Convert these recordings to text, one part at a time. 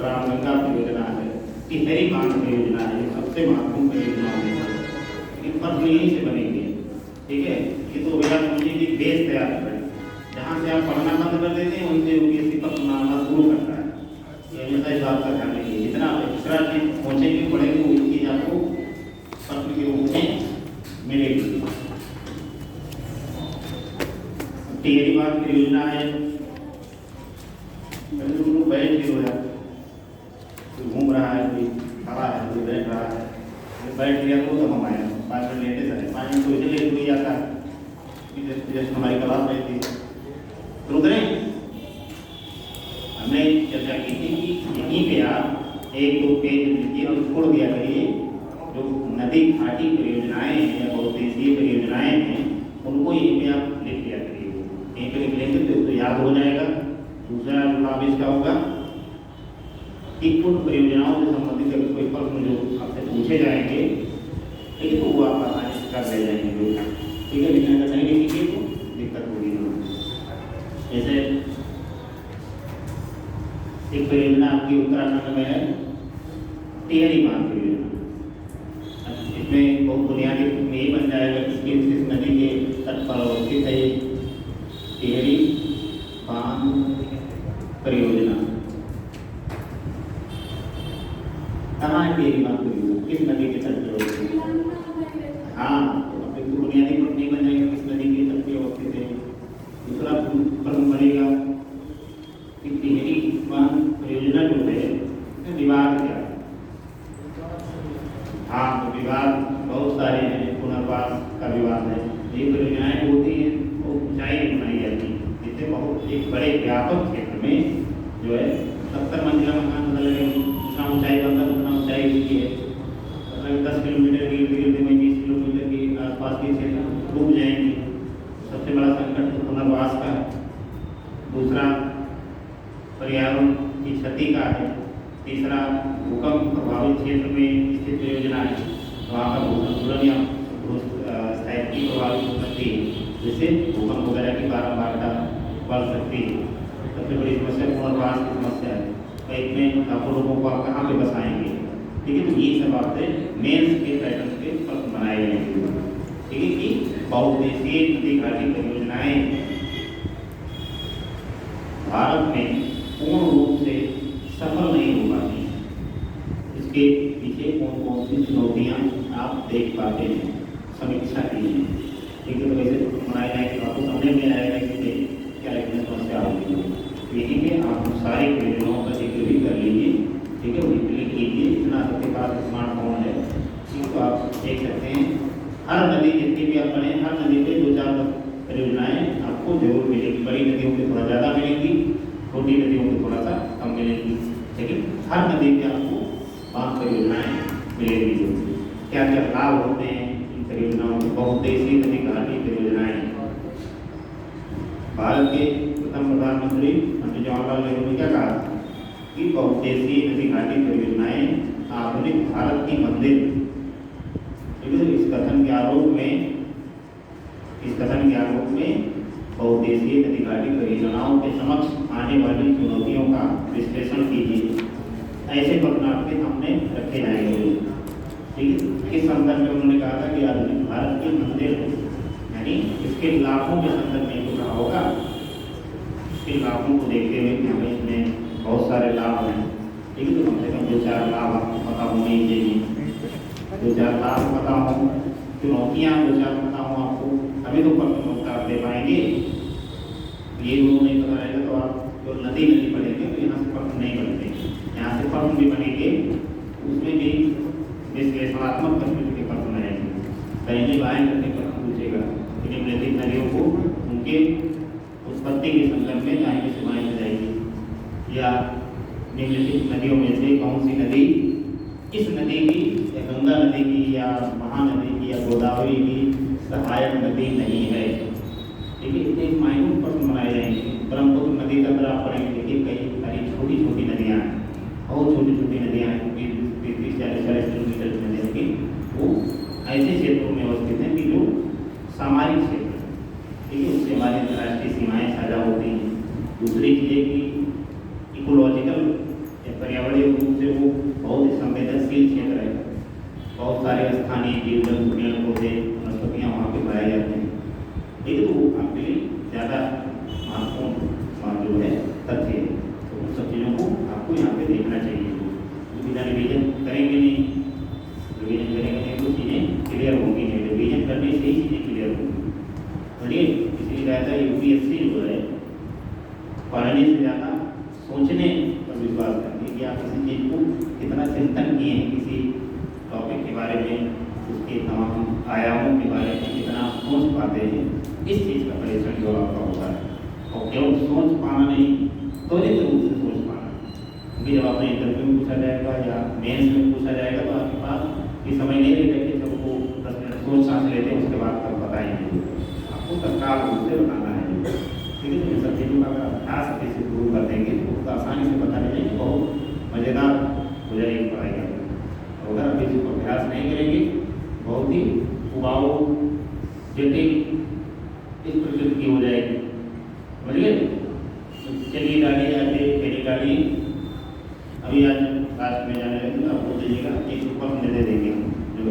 रामगंगा परियोजना है, टिहरी बांध परियोजना है, सबसे महत्वपूर्ण परियोजनाओं में से इन पर यहीं से बनेंगे। ठीक है, ये तो भैया समझिए कि बेस तैयार कर रहे हैं। जहाँ से आप पढ़ना बंद कर देते हैं वहीं से यूपीएससी पर बनाना शुरू करता है। ये हमेशा इस बात का ध्यान रखिए, जितना आप एक्स्ट्रा चीज पहुँचेंगे पढ़ेंगे वही चीज़ आपको प्रश्न के रूप में मिलेगी। टिहरी बांध परियोजना है, बैठ के हो कोई घूम रहा है, कोई खड़ा है, कोई बैठ रहा है, बैठ लिया तो हम आए 5 मिनट लेटे सर 5 मिनट तो इसे लेट हो जाता है। जैसे हमारी क्लास में थी तो करें हमने चर्चा की थी कि यहीं पे आप 1-2 पेज लिखिए और छोड़ दिया करिए। जो नदी घाटी परियोजनाएं हैं या बहुउद्देशीय परियोजनाएं हैं उनको यहीं पे आप लिख लिया करिए। यहीं पे लिख लेंगे तो याद हो जाएगा। दूसरा लाभ इसका होगा कि उन परियोजनाओं से संबंधित अगर कोई प्रश्न जो आपसे पूछे जाएंगे ठीक है तो वो आप आसानी से कर ले जाएंगे। ठीक है, लेकिन अगर नहीं लिखेंगे तो दिक्कत होगी। जैसे एक परियोजना आपकी उत्तराखंड में है, टिहरी बांध परियोजना। इसमें बहुत बुनियादी यही बन जाएगा कि किस नदी के तट पर अवस्थित है टिहरी बांध परियोजना। कहाँ है टिहरी बांध परियोजना, किस नदी के तट पर अवस्थित है? हाँ, तो बुनियादी नहीं बन जाएगा किस नदी के तट पर अवस्थित है। दूसरा प्रश्न बनेगा कि टिहरी बांध परियोजना जो है विवाद क्या है? हाँ, तो विवाद बहुत सारे हैं। पुनर्वास का विवाद है। ये परियोजनाएं होती हैं वो ऊंचाई बनाई जाती है, जिससे बहुत एक बड़े व्यापक क्षेत्र में जो है 70 मंजिला मकान बना लगे, जितना ऊंचाई बनता है उतना ऊंचाई उसकी है। मतलब 10 किलोमीटर की गिरते में 20 किलोमीटर के आसपास के क्षेत्र डूब जाएंगे। सबसे बड़ा संकट पुनर्वास का है। दूसरा पर्यावरण की क्षति का है। तीसरा भूकंप प्रभावित क्षेत्र में स्थित परियोजना है, वहाँ का भूसंतुलन या स्थायित्व प्रभावित हो सकती है, जिससे भूकंप वगैरह की बारंबारता बढ़ सकती है। सबसे बड़ी समस्या पुनर्वास की समस्या है। कई में लाखों लोगों को आप कहाँ पे बसाएंगे? ठीक है, तो ये सब आपसे मेंस के पैटर्न के प्रश्न बनाए जाएंगे। ठीक है, कि बहुउद्देशीय नदी घाटी परियोजनाएं भारत में पूर्ण रूप से सफल नहीं हो पाती। इसके पीछे कौन कौन सी चुनौतियाँ आप देख पाते हैं, समीक्षा कीजिए। ठीक है, तो वैसे बनाए जाएंगे आपको समझ में आएगा कि क्या इसमें समस्या होगी। यही में आप सारी परियोजनाओं का जिक्र भी कर लीजिए। ठीक है, वो क्लिक कीजिए। इतना आपके पास स्मार्टफोन है तो आप देख सकते हैं। हर नदी जितनी भी आप पढ़ें, हर नदी पे 2-4 परियोजनाएँ आपको जरूर मिलेगी। बड़ी नदियों पे थोड़ा ज़्यादा मिलेगी, छोटी नदियों को थोड़ा सा कम मिलेगी, लेकिन हर नदी पे आपको 5 परियोजनाएँ मिलेगी। क्या क्या लाभ होते हैं इन परियोजनाओं के? बहुउद्देशीय नदी घाटी परियोजनाएँ। भारत के प्रथम प्रधानमंत्री पंडित जवाहरलाल नेहरू ने क्या कहा कि बहुउद्देशीय नदी घाटी परियोजनाएँ आधुनिक भारत की मंदिर। इस कथन के आरोप में बहुउद्देशीय नदी घाटी परियोजनाओं के समक्ष आने वाली चुनौतियों का विश्लेषण कीजिए। ऐसे प्रश्न आपके सामने रखे जाएंगे। ठीक है, किस संदर्भ में उन्होंने कहा था कि आधुनिक भारत के मंदिर, यानी इसके लाभों के संदर्भ में तो कहा होगा। इसके लाभों को देखते हुए कि हमें इसमें बहुत सारे लाभ हैं। ठीक है, तो कम से कम 2-4 लाभ आपको पता होने ही चाहिए। 2-4 लाभ पता हों, चुनौतियाँ 2-4 पता हों आपको, तभी तो प्रश्न उत्तर दे पाएंगे। ये दोनों नहीं पता रहेगा तो आप जो नदी पढ़ेंगे तो यहाँ से प्रश्न नहीं बनते। यहाँ से प्रश्न भी बनेंगे, उसमें भी विश्लेषणात्मक प्रश्न के प्रश्न रहेंगे। पहले बाएं करके प्रश्न पूछेगा कि निम्नलिखित नदियों को उनके उत्पत्ति के संदर्भ में दाहिने से बाएं में जाएगी, या निम्नलिखित नदियों में से कौन सी नदी इस नदी की या गंगा नदी की या महानदी की या गोदावरी की सहायक नदी नहीं है। ठीक है, इतने माइनूट प्रश्न बनाए जाएंगे। ब्रह्मपुत्र नदी का अगर आप पढ़ेंगे, देखिए कई सारी छोटी छोटी नदियाँ हैं, बहुत छोटी छोटी नदियाँ हैं, 30-40 किलोमीटर की नदियाँ, लेकिन वो ऐसे क्षेत्रों में अवस्थित हैं कि जो सामरिक क्षेत्र, ठीक है, उससे हमारी अंतर्राष्ट्रीय सीमाएँ साझा होती हैं। दूसरी चीज़ है कि इकोलॉजिकल या पर्यावरण पर्यावरणीय रूप से वो बहुत ही संवेदनशील क्षेत्र है। बहुत सारे स्थानीय जीव जंतु पेड़ पौधे वनस्पतियाँ वहाँ पे पाए जाते हैं। लेकिन तो वो आपके लिए ज़्यादा महत्वपूर्ण जो है तथ्य है। तो उन सब चीज़ों को आपको यहाँ पे देखना चाहिए। बिना रिवीजन करेंगे नहीं, रिवीजन करेंगे नहीं तो चीज़ें क्लियर होंगी नहीं। रिवीजन करने से ही चीज़ें क्लियर होंगी। बोलिए इसलिए कहता है यूपीएससी जो है पढ़ने से ज़्यादा सोचने पर विश्वास करती है कि आप किसी चीज़ को कितना चिंतन किए हैं, किसी टॉपिक के बारे में, उसके तमाम आयामों के बारे में कितना सोच पाते हैं, इस चीज़ का परीक्षण जो आपका होता है। और केवल सोच पाना नहीं, त्वरित रूप से सोच पाना। क्योंकि जब आपने इंटरव्यू में पूछा जाएगा या मेंस में पूछा जाएगा तो आपके पास ये समय नहीं रहेगा कि सबको 10 मिनट सोच सांस लेते हैं उसके बाद तब बताएंगे। आपको तत्काल रूप से बताना है। ठीक है, तो इन सब चीज़ों का अगर अभ्यास कैसे शुरू कर देंगे तो आसानी से बता देंगे, बहुत मज़ेदार हो जाएगी पढ़ाई करना। अगर आप किसी को अभ्यास नहीं करेंगे बहुत ही उबाऊ जटिल इस प्रकृति की हो जाएगी। समझिए, चलिए डालिए आगे खेली डालिए। अभी आज लास्ट में जाने लगे तो आप बोल दीजिएगा, एक ऊपर में दे देंगे जो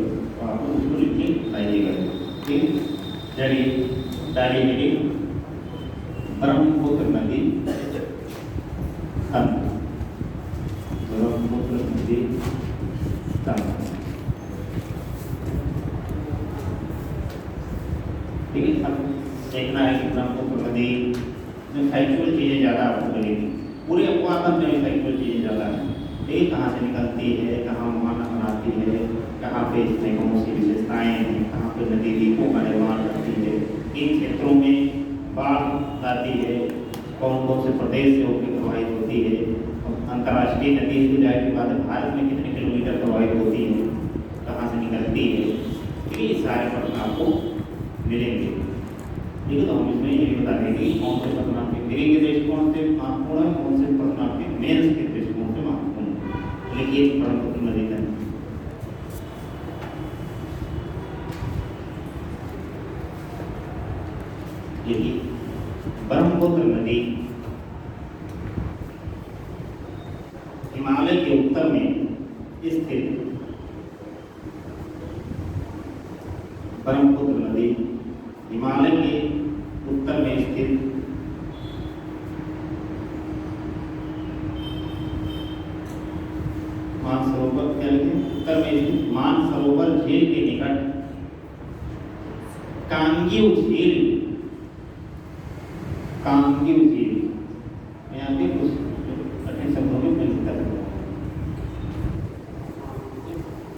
आपको उसको लिख के लाइएगा। ठीक, चलिए डालिए मेरी ब्रह्मपुत्र नदी तम, ब्रह्मपुत्र नदी तम। ठीक है, अब देखना है कि ब्रह्मपुत्र नदी में फैक्चुअल चीज़ें ज़्यादा आपको लगेगी। पूरे अपवादन में फैक्चुअल चीज़ें ज़्यादा है। ये कहाँ से निकलती है, कहाँ मुहाना बनाती है, कहाँ पे इसमें कौन सी विशेषताएँ हैं, कहाँ पे नदी द्वीपों का निर्माण करती है, इन क्षेत्रों में बाढ़ आती है, कौन कौन से प्रदेश से होकर प्रभावित होती है, अंतर्राष्ट्रीय नदी जो जाए के बाद भारत में कितने किलोमीटर प्रभावित होती है, कहाँ से निकलती है, ये सारे प्रश्न आपको मिलेंगे। ठीक है, तो हम इसमें ये बता देंगे कि कौन से प्रश्न आपके मेरे के दृष्टिकोण से महत्वपूर्ण है, कौन से प्रश्न आपके मेंस के दृष्टिकोण से महत्वपूर्ण है। लिखिए ब्रह्मपुत्र नदी का ब्रह्मपुत्र नदी हिमालय के उत्तर में स्थित ब्रह्मपुत्र नदी हिमालय के उत्तर में स्थित मानसरोवर क्या लिखे, उत्तर में स्थित मानसरोवर झील के निकट कांगीव झील, कांगीव झील में आगे कुछ कठिन शब्दों में मैं लिखता हूँ।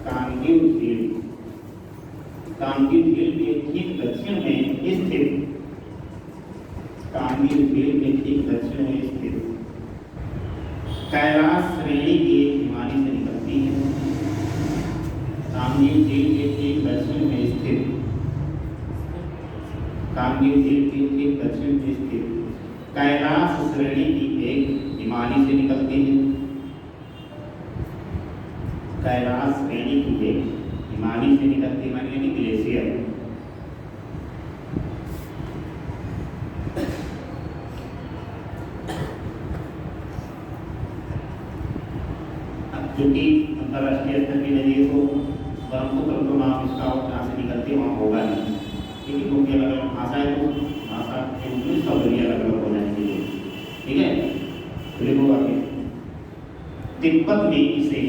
कांगीव झील, कांगीव झील के ठीक दक्षिण में स्थित, कांगीव झील के ठीक दक्षिण में स्थित कैलाश श्रेणी की एक हिमानी से निकलती है। कांगीव झील के ठीक दक्षिण में स्थित, कांगीव झील के ठीक दक्षिण में स्थित कैलाश श्रेणी की एक हिमानी से निकलती है। कैलाश श्रेणी की एक हिमानी से निकलती है, यानी ग्लेशियर। जो कि अंतर्राष्ट्रीय स्तर की नदी है तो ब्रह्मपुत्र तो नाम इसका और जहाँ से निकलती है वहाँ होगा नहीं, क्योंकि क्योंकि अलग अलग भाषा है तो भाषा के रूप में शब्द भी अलग अलग हो जाएंगे। ठीक है, तो लिखो आगे। तिब्बत में इसे,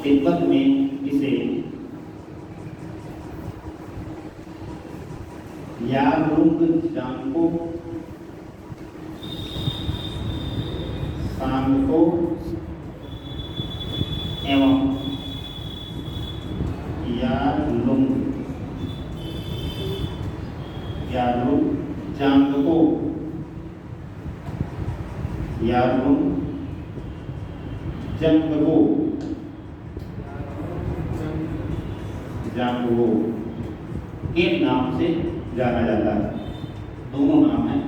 तिब्बत में इसे यारलुंग जांगपो, सांगपो एवं Yarlung, Yarlung Jangpo, Yarlung Jangpo, Jangpo के नाम से जाना जाता है। दोनों नाम है,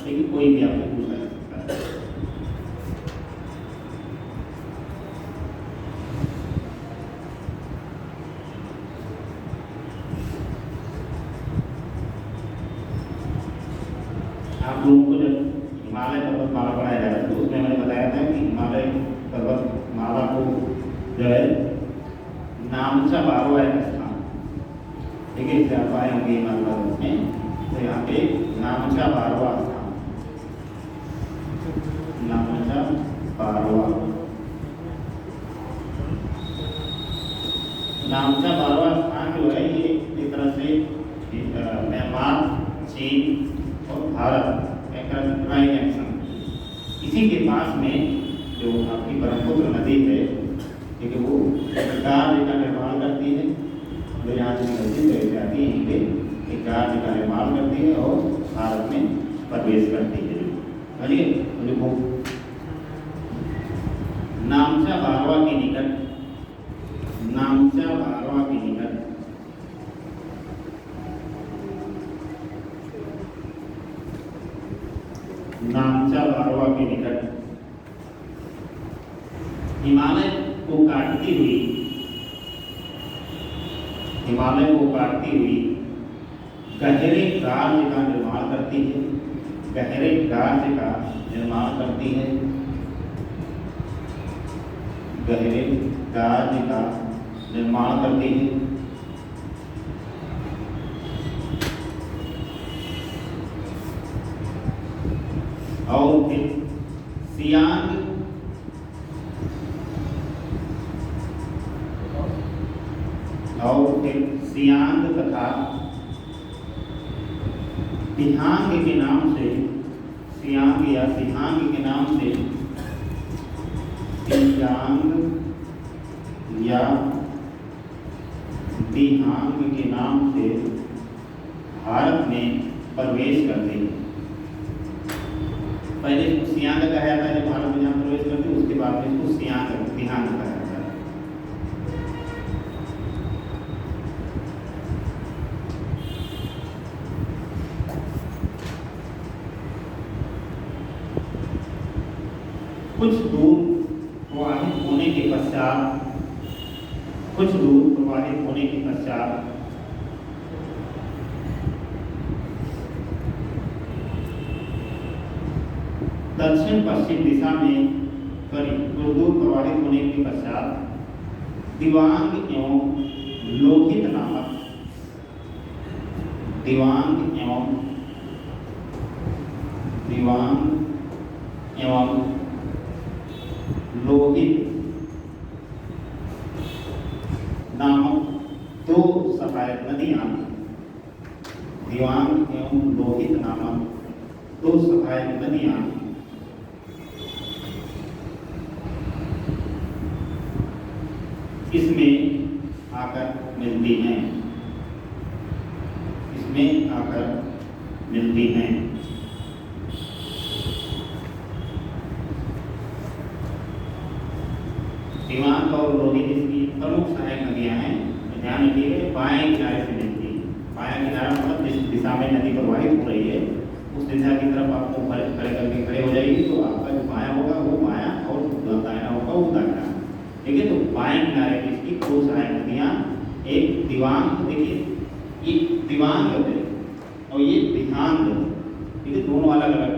लेकिन कोई भी आपको पूछा जा सकता है। आप लोगों को जब हिमालय पर्वतमाला पढ़ाया जाता है तो उसमें मैंने बताया था कि हिमालय पर्वत माला को जो है नामचा 12वां स्थान, ठीक है, इसे आप आए होंगे मालवा में, तो यहाँ पे नामचा 12वां स्थान, नामचा 12वां, नामचा 12वां स्थान जो है ये एक तरह से म्यांमार, चीन और भारत एक तरह से ट्राइजेक्शन, इसी के पास में जो आपकी ब्रह्मपुत्र नदी है, ठीक है, वो गार्ड का निर्माण करती है, जो यहाँ से निकलती है जाती है, यहीं पे एक गार्ड का निर्माण करती है और भारत में प्रवेश करती है। समझिए, देखो नामचा 12वां के निकट, नामचा 12वां के निकट नामचा 12वां के निकट हिमालय को काटती हुई, हिमालय को काटती हुई गहरे गार्ज का निर्माण करती है, गहरे गार्ज का निर्माण करती है, गहरे गार्ज का निर्माण करती है, और फिर सियांग सियांग तथा सिहांग के नाम से, सियांग या सिहांग के नाम से, सियांग या सिहांग के नाम से भारत में प्रवेश करते हैं। पहले इसको सियांग कहा जाता है, भारत में जहाँ प्रवेश करते हैं, उसके बाद में इसको सियांग सिहांग कहा जाता है। कुछ दूर प्रवाहित होने के पश्चात, कुछ दूर प्रवाहित होने के पश्चात दक्षिण पश्चिम दिशा में करीब कुछ दूर प्रवाहित होने के पश्चात दिवांग एवं लोहित नामक, दिवांग एवं लोहित नामक दो सहायक नदियां, दिवांग एवं लोहित नामक दो सहायक नदियां इसमें आकर मिलती हैं, इसमें आकर मिलती हैं। दिवांग और लोहित इसकी प्रमुख सहायक नदियां हैं। ध्यान रखिए, बाएं किनारे से मिलती है, बाएं किनारा मतलब जिस दिशा में नदी प्रवाहित हो रही है उस दिशा की तरफ आपको खड़े करके खड़े हो जाएगी, तो आपका जो बायां होगा वो बायां और दाहिना होगा वो दाहिना, ठीक है। तो बाएं किनारे की इसकी दो सहायक नदियां, एक दिवांग, देखिए ये दिवांग है और ये दिहांग, ठीक है, दोनों अलग अलग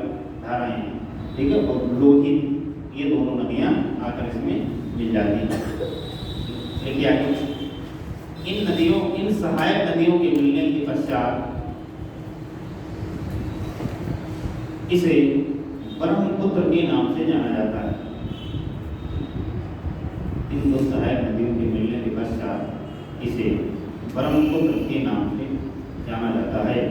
धाराएं हैं, ठीक है, और लोहित, ये दोनों नदियां आकर इसमें मिल जाती है। देखिए आगे, इन नदियों, इन सहायक नदियों के मिलने के पश्चात इसे ब्रह्मपुत्र के नाम से जाना जाता है। इन दो सहायक नदियों के मिलने के पश्चात इसे ब्रह्मपुत्र के नाम से जाना जाता है।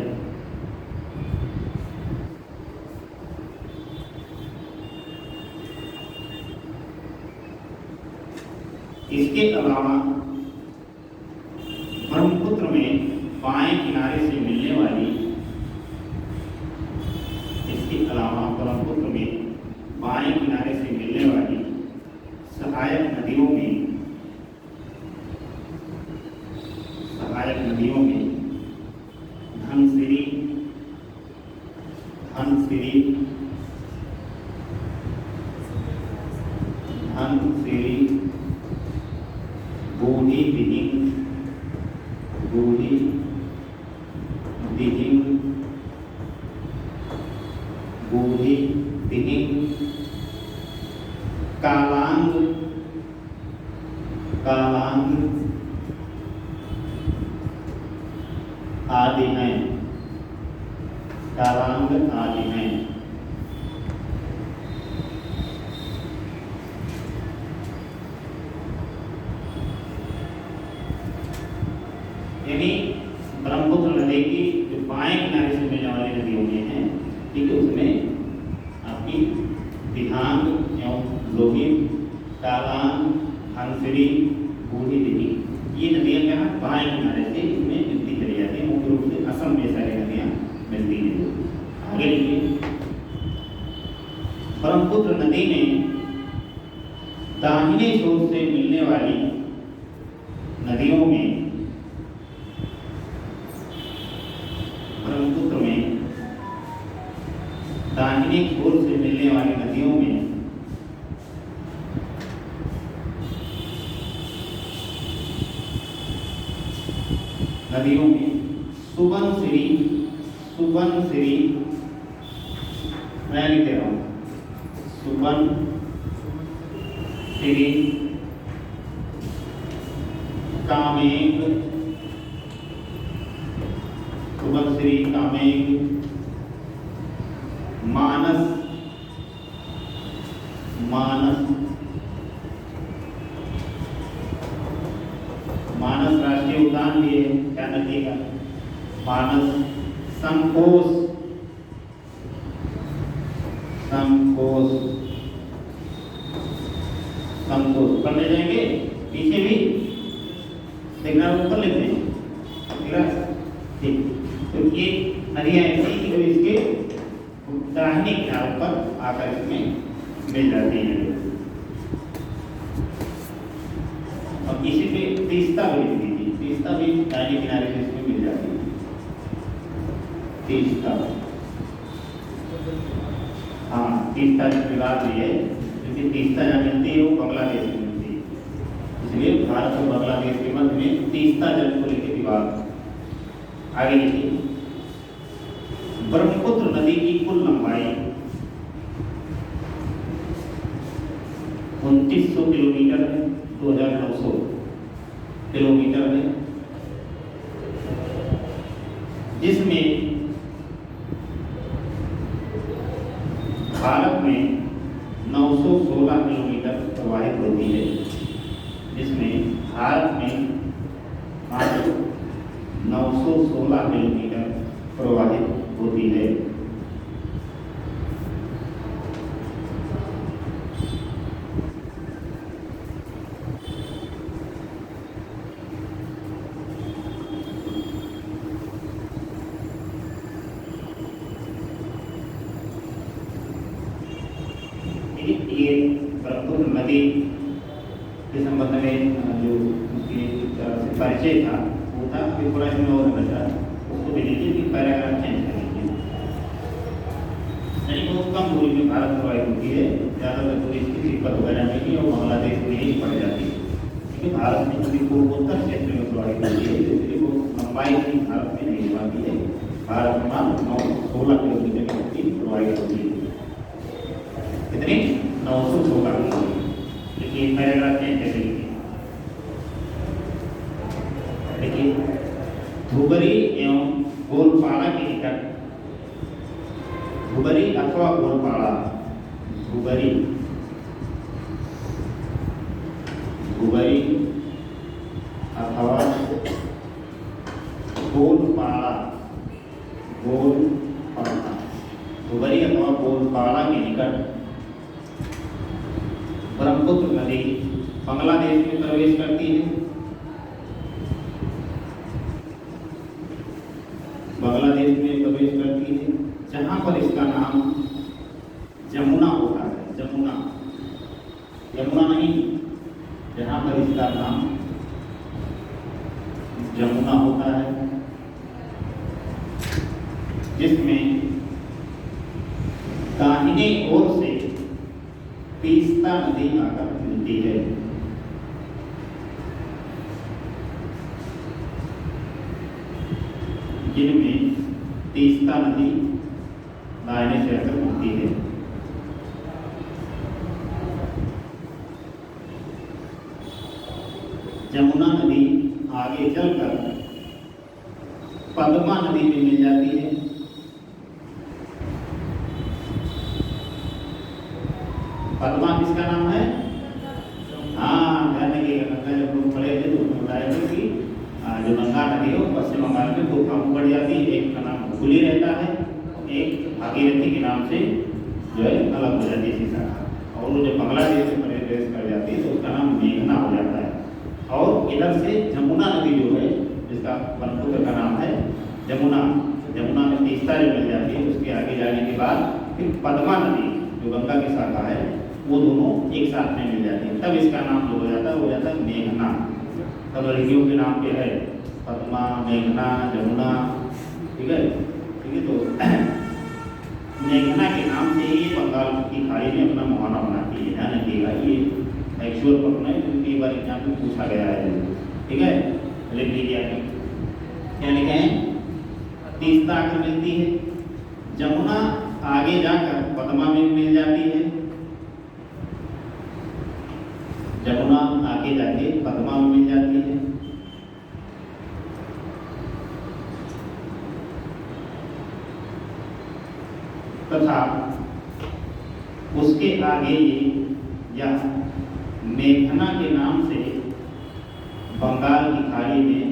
इसके अलावा ब्रह्मपुत्र में बाएं किनारे से मिलने वाली, इसके अलावा ब्रह्मपुत्र में बाएं किनारे से मिलने वाली सहायक नदियों में, सहायक नदियों में धनसिरी, धनसिरी, धनसिरी, बूढ़ी दिहिंग, बूढ़ी दिहिंग, बूढ़ी दिहिंग, काला कालांग, कालांग आदि हैं, कालांग आदि हैं। यानी ब्रह्मपुत्र नदी की जो बाएं किनारे से मिलने वाली नदियों में है, ठीक है, उसमें आपकी दिहांग एवं लोहित, कालांग, धनसिरी, बूढ़ी दिघी, ये नदियां क्या है बाएं किनारे से इसमें मिलती चली जाती है। मुख्य रूप से असम में सारी नदियां मिलती हैं। आगे लिखिए, ब्रह्मपुत्र नदी में दाहिने छोर से मिलने वाली नदियों में, ब्रह्मपुत्र में दाहिने छोर से मिलने वाली नदियों में सुबनसिरी, सुबनसिरी, मैं लिख दे रहा हूँ, सुबनसिरी, कामेंग, सुबनसिरी, कामेंग, मानस, मानस, मानस राष्ट्रीय उद्यान भी है, ध्यान रखिएगा। मानस, संकोश, संकोश, संकोश पढ़ ले जाएंगे, पीछे भी देखना, ऊपर लिख दें, ठीक है, ठीक। तो ये नदियां ऐसी कि इसके दाहिने किनारों पर आकर इसमें मिल जाती हैं। और इसी पे तीस्ता भी लिख दीजिए, तीस्ता भी दाहिने किनारे से इसमें मिल जाती है। तीस्ता, हाँ, तीस्ता की बात ये है क्योंकि तीस्ता जहाँ मिलती है वो बांग्लादेश में मिलती है, इसलिए भारत और बांग्लादेश के मध्य में तीस्ता जल को लेकर विवाद। आगे लिखिए, ब्रह्मपुत्र नदी की कुल लंबाई 2900 किलोमीटर है, 2900 किलोमीटर है, जिसमें भारत में 916 किलोमीटर प्रवाहित होती है, जिसमें भारत में मात्र 916 किलोमीटर प्रवाहित होती है। ये ब्रह्मपुत्र नदी के संबंध में जो उसकी परिचय था वो था, फिर पूरा इसमें और बचा, उसको भी लीजिए कि पैराग्राफ चेंज कर लीजिए। यानी बहुत कम दूरी में भारत प्रवाहित होती है, ज़्यादातर दूरी इसकी तिब्बत वगैरह में ही और बांग्लादेश में ही पड़ जाती है, क्योंकि भारत में कभी पूर्वोत्तर क्षेत्र में प्रवाहित होती है, इसलिए वो लंबाई भी भारत में नहीं पाती है। भारत में मात्र 916 किलोमीटर की प्रवाहित होती है। कितनी? 916। देखिए पैराग्राफ चेंज कर लीजिए। देखिए, धुबरी एवं गोलपाड़ा के निकट, धुबरी अथवा गोलपाड़ा, धुबरी, धुबरी अथवा गोलपाड़ा, गोलपाड़ा, धुबरी अथवा गोलपाड़ा के निकट ब्रह्मपुत्र नदी बांग्लादेश में प्रवेश करती है। बांग्लादेश में प्रवेश करती है, जहाँ पर इसका नाम जमुना होता है, जमुना, यमुना नहीं, जहाँ पर इसका नाम जमुना होता है, जिसमें दाहिने ओर से तीस्ता नदी आकर मिलती है। जिनमें तीस्ता नदी दाहिने से आकर मिलती है। जमुना नदी आगे चलकर पद्मा नदी में मिल जाती है। पद्मा किसका नाम है? हाँ, ध्यान रखिएगा। गंगा जब लोग पढ़े थे तो उसमें बताया था कि जो गंगा नदी है वो पश्चिम बंगाल में दो भागों में बढ़ जाती है। एक का नाम हुगली रहता है, एक भागीरथी के नाम से जो है अलग हो जाती है इसकी शाखा। और वो जब बांग्लादेश में प्रवेश कर जाती है तो उसका नाम मेघना हो जाता है। और इधर से जमुना नदी जो है, जिसका ब्रह्मपुत्र का नाम है जमुना, जमुना में तीस्ता जो मिल जाती है, उसके आगे जाने के बाद फिर पद्मा नदी जो गंगा की शाखा है वो दोनों एक साथ में मिल जाती है। तब इसका नाम जो हो जाता है मेघना। तब लड़कियों के नाम पे है पद्मा, मेघना, जमुना। ठीक है, तो मेघना के नाम से ही बंगाल की खाड़ी में अपना मुहाना बनाती है। ध्यान रखिएगा, ये एक्चुअल प्रश्न है क्योंकि एक बार एग्जाम में पूछा गया है। ठीक है, लिख लीजिए आगे क्या लिखे हैं? तीस्ता आकर मिलती है, जमुना आगे जाकर पद्मा में मिल जाती है, जमुना आगे जाके पद्मा में मिल जाती है। तथा उसके आगे ये या मेघना के नाम से बंगाल की खाड़ी में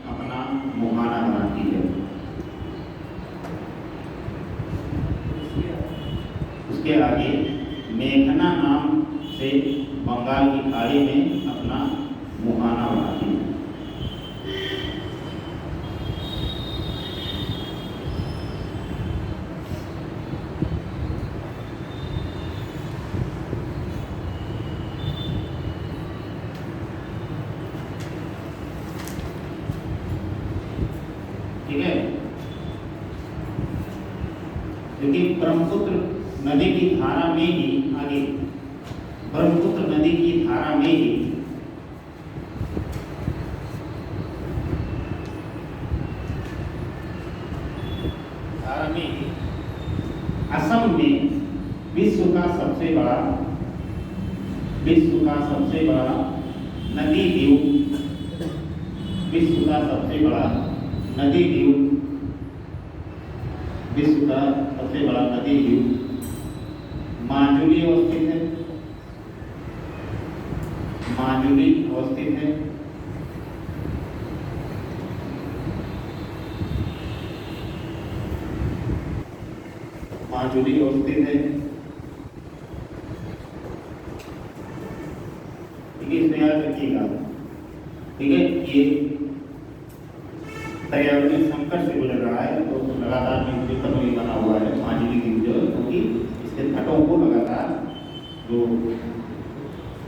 अपना मुहाना बनाती है। उसके आगे मेघना नाम से बंगाल की खाड़ी में अपना मुहाना बनाती है। ठीक है, क्योंकि ब्रह्मपुत्र नदी की धारा में ही आगे ब्रह्मपुत्र नदी की धारा में ही असम में विश्व का सबसे बड़ा नदी द्वीप, विश्व का सबसे बड़ा नदी द्वीप, विश्व का सबसे बड़ा नदी द्वीप माजुली अवस्थित है। माजुली अवस्थित है। माजुली अवस्थित है। ठीक है, इसमें याद रखिएगा। ठीक है, ये पर्यावरणीय संकट से गुजर रहा है तो लगातार न्यूक्लियर में बना हुआ है माजुली द्वीप जो, क्योंकि इसके तटों को लगातार जो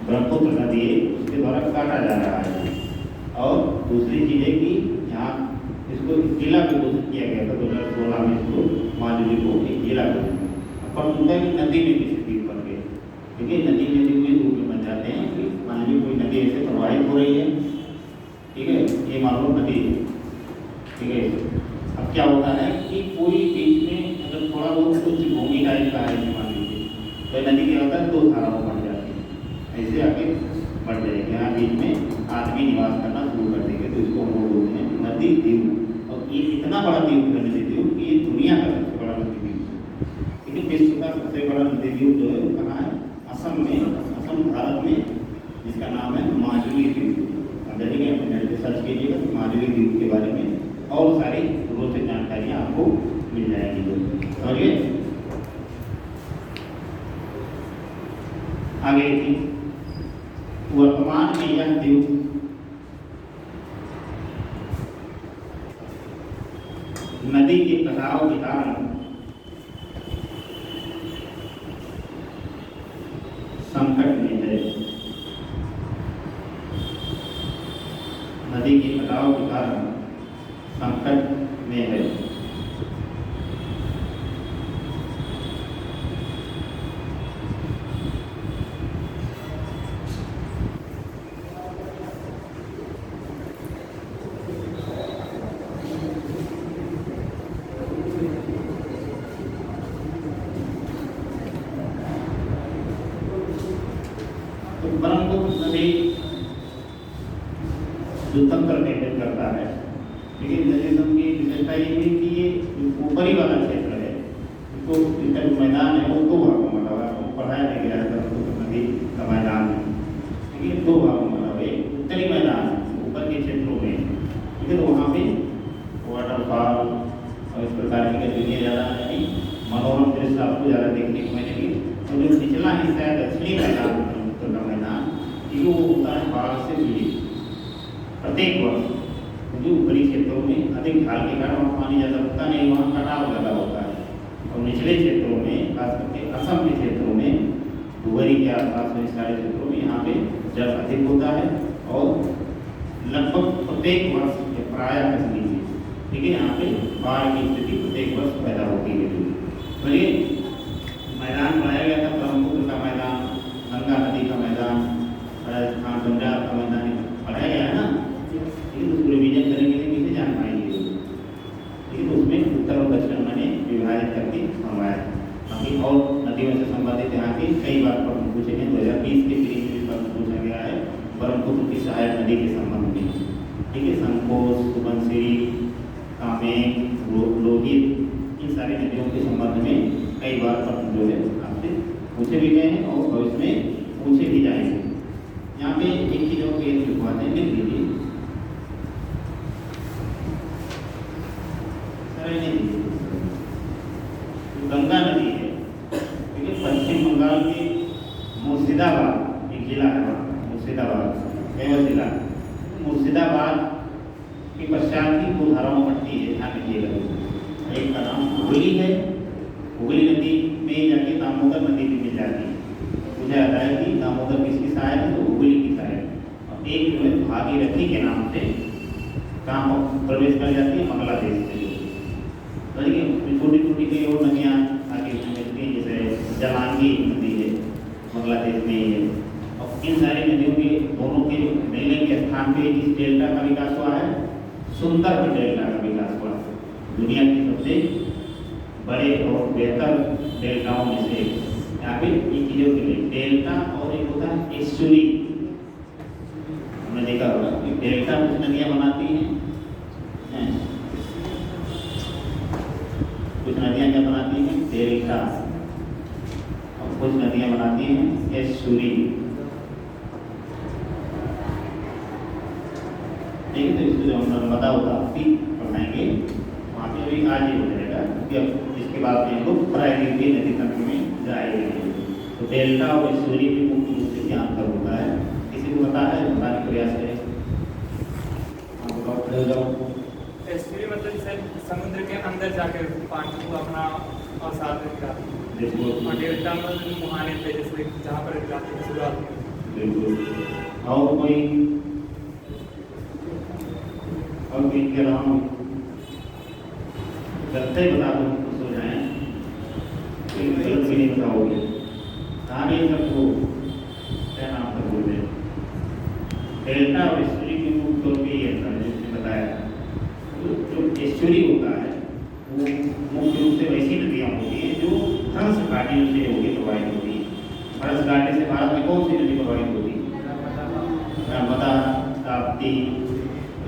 ब्रह्मपुत्र नदी है उसके द्वारा काटा जा रहा है। और दूसरी चीज़ है कि यहाँ इसको जिला भी घोषित किया गया था 2016 में, इसको माजुली को एक जिला पर उनका कि नदी में किसी द्वीप बन गए। ठीक है, नदी में रूप में बन जाते हैं कि मान लीजिए कोई नदी ऐसे प्रवाहित हो रही है। ठीक है, ये मालूम नदी है। ठीक है, अब क्या होता है कि कोई बीच में अगर थोड़ा बहुत कुछ भूमि टाइप का है मान लीजिए, तो नदी क्या होता है 2 धाराओं बन जाती है, ऐसे आगे बढ़ जाएगी। यहाँ बीच में आदमी निवास करना शुरू कर देंगे तो इसको हम लोग बोलते हैं नदी द्वीप। और ये इतना बड़ा द्वीप है नदी द्वीप कि ये दुनिया का सबसे बड़ा नदी द्वीप है। लेकिन विश्व का सबसे बड़ा नदी द्वीप जो है कहाँ है? असम में, असम भारत में, जिसका नाम है माजुली द्वीप। देखिए अपने नेट पर सर्च कीजिएगा तो माजुली द्वीप के बारे में और सारी रोचक जानकारियाँ आपको मिल जाएंगी। समझिए, आगे देखिए। वर्तमान में यह द्वीप नदी के कटाव के कारण संकट में है। नदी के कटाव के कारण संकट में है। ब्रह्मपुत्र नदी जो तंत्र निर्मित करता है। लेकिन नदीसम की विशेषता ये है कि ये ऊपरी वाला क्षेत्र है, तो इसका जो मैदान है वो 2 भागों में बटा हुआ है। पढ़ाया नहीं गया है ब्रह्मपुत्र नदी का मैदान है, ठीक है, 2 भागों में बटा हुआ है। उत्तरी मैदान ऊपर के क्षेत्रों में, ठीक है, तो वहाँ पे वाटरफॉल और इस प्रकार की गतिविधियाँ ज़्यादा नहीं, मनोरम दृश्य आपको ज़्यादा देखने को मिलेगी। और जो निचला हिस्सा है दक्षिणी मैदान ब्रह्मपुत्र का मैदान, ये होता है बाढ़ से पीड़ित। प्रत्येक वर्ष जो ऊपरी क्षेत्रों में अधिक ढाल के कारण वहाँ पानी ज़्यादा रुकता नहीं, वहाँ कटाव ज़्यादा होता है। और निचले क्षेत्रों में, खास करके असम के क्षेत्रों में, डुगरी के आसपास में सारे क्षेत्रों में यहाँ पे जल अधिक होता है और लगभग प्रत्येक वर्ष प्रायः कह लीजिए, ठीक है, यहाँ पे बाढ़ की स्थिति प्रत्येक वर्ष पैदा होती है। तो ये मैदान बनाया गया था, ब्रह्मपुत्र का मैदान, गंगा नदी का मैदान, राजस्थान पंजाब का मैदान पढ़ाया गया है ना, लेकिन उसको रिविजन करने के लिए कैसे जान पाएंगे, लेकिन उसमें उत्तर और दक्षिण मैंने विभाजित करके मंगवाया। बाकी और नदियों से संबंधित यहाँ के कई बार प्रश्न पूछे गए। 2020 के पीरियड में भी प्रश्न पूछा गया है ब्रह्मपुत्र की सहायक नदी के संबंध में, ठीक है, संकोच, सुबनसिरी, कामेंग, लोहित, इन सारी नदियों के संबंध में कई बार प्रश्न जो है आपसे पूछे भी गए हैं और भविष्य में पूछे भी जाएंगे। यहाँ पे एक चीज़ और लिखवाते हैं, लिख लीजिए गंगा नदी है, ठीक है, पश्चिम बंगाल के मुर्शिदाबाद एक जिला है, मुर्शिदाबाद केवल जिला, मुर्शिदाबाद के पश्चात ही 2 धाराओं में बढ़ती है, ध्यान रखिएगा। एक का नाम हुगली है, हुगली नदी में जाके दामोदर नदी भी मिल जाती है। पूछा जाता है कि दामोदर किसकी सहायक है, तो हुगली की सहायक। और एक जो है भागीरथी के नाम से कहाँ प्रवेश कर जाती है, बांग्लादेश से। तो देखिए छोटी छोटी कई और नदियाँ आगे मिलती हैं, जैसे जलांगी नदी है, बांग्लादेश में ही है। और इन सारी नदियों के दोनों के मिलने के स्थान पे जिस डेल्टा का विकास हुआ है, सुंदरबन डेल्टा का विकास हुआ है। दुनिया के सबसे बड़े और बेहतर डेल्टाओं में से यहाँ पे ये चीज़ों के लिए डेल्टा और एक होता है एस्चुरी। हमने देखा होगा कि डेल्टा कुछ नदियाँ बनाती हैं, कुछ नदियाँ क्या बनाती हैं, डेल्टा, और कुछ नदियाँ बनाती हैं एस्चुरी। ठीक है, तो इसको जो हम नर्मदा होता है पढ़ाएंगे वहाँ पे भी आज ही हो जाएगा, क्योंकि अब इसके बाद में हम लोग प्रायद्वीपीय नदी तंत्र में जाएंगे। तो डेल्टा और एस्चुरी भी मुख्य रूप से क्या अंतर होता है, किसी को पता है, बताने का प्रयास करें। एस्चुरी मतलब जैसे समुद्र के अंदर जाकर पानी को अपना अवसाद में गिराती है, और डेल्टा मतलब मुहाने पे जैसे जहाँ पर गिराती है शुरुआत में। बिल्कुल। और कोई और कोई कह रहा हूँ गलते बता दो, खुश हो जाए, गलत भी नहीं बताओगे। कहानी सबको क्या नाम तक बोल रहे, डेल्टा और एस्चुरी के मुख्य तौर पर ये था जिसने बताया। जो एस्चुरी होता है वो मुख्य रूप से वैसी नदियाँ होती हैं जो भ्रंश घाटियों से होकर प्रभावित होती है। भ्रंश घाटी से भारत में कौन सी नदी प्रभावित होती है, नर्मदा, ताप्ती,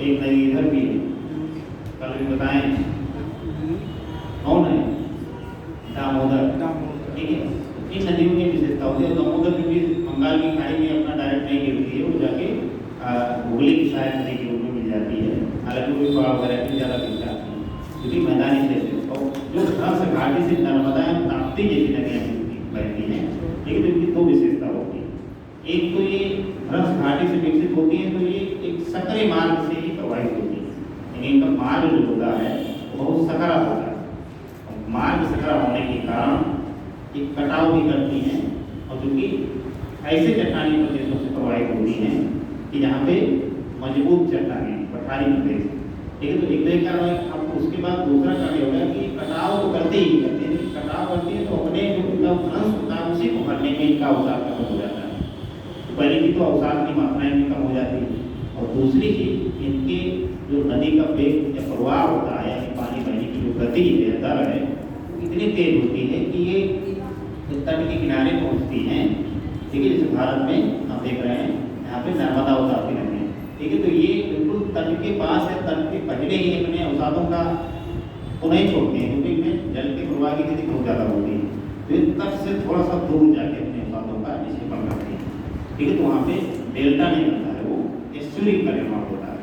एक नदी इधर भी है, कल भी बताएं कौन है, दामोदर, ठीक है। इन नदियों की विशेषता होती है। दामोदर भी बंगाल की खाड़ी में अपना डायरेक्ट नहीं गिरती है, वो जाके हुगली की सहायक नदी के रूप में मिल जाती है, हालांकि वो पहाड़ वगैरह की ज़्यादा मिल जाती है क्योंकि मैदानी क्षेत्र। और जो भ्रंश घाटी से नर्मदा एवं ताप्ती जैसी नदियाँ बहती हैं, लेकिन इनकी 2 विशेषता होती है। एक तो ये भ्रंश घाटी से विकसित होती है, तो ये एक सकरे मार्ग से ही प्रभावित होती है, यानी इनका मार्ग जो होता है वो बहुत सकरा होता है। मार्ग सकरा होने के कारण एक कटाव भी करती हैं, और चूँकि ऐसे चट्टानी प्रदेशों से प्रभावित होती हैं कि जहाँ पे मजबूत चट्टानें, पठारी प्रदेश, ठीक है। तो एक तो कारण है। अब उसके बाद दूसरा कारण ये होगा कि कटाव तो करते ही करते हैं, कटाव करते हैं तो अपने जो भ्रंश होता है उसी को भरने में इनका अवसाद कम हो जाता है। तो पहले की तो अवसाद की मात्राएँ भी कम हो जाती है, और दूसरी चीज इनके जो नदी का वेग या प्रवाह होता है, यानी पानी बहने की जो गति है, दर है, इतनी तेज होती है कि ये तट के किनारे पहुंचती हैं, ठीक है। जैसे भारत में हम देख रहे हैं यहाँ पे नर्मदा और ताप्ती नदी है, ठीक है। तो ये बिल्कुल तट के पास या तट के पहले ही अपने अवसादों का तो नहीं छोड़ते हैं, क्योंकि इनमें जल के प्रवाह की गति बहुत ज़्यादा होती है, तो ये तट से थोड़ा सा दूर जाके अपने अवसादों का निक्षेपण करते हैं। ठीक है, तो वहाँ पे डेल्टा नहीं बनता है, वो एस्चुरी का निर्माण होता है।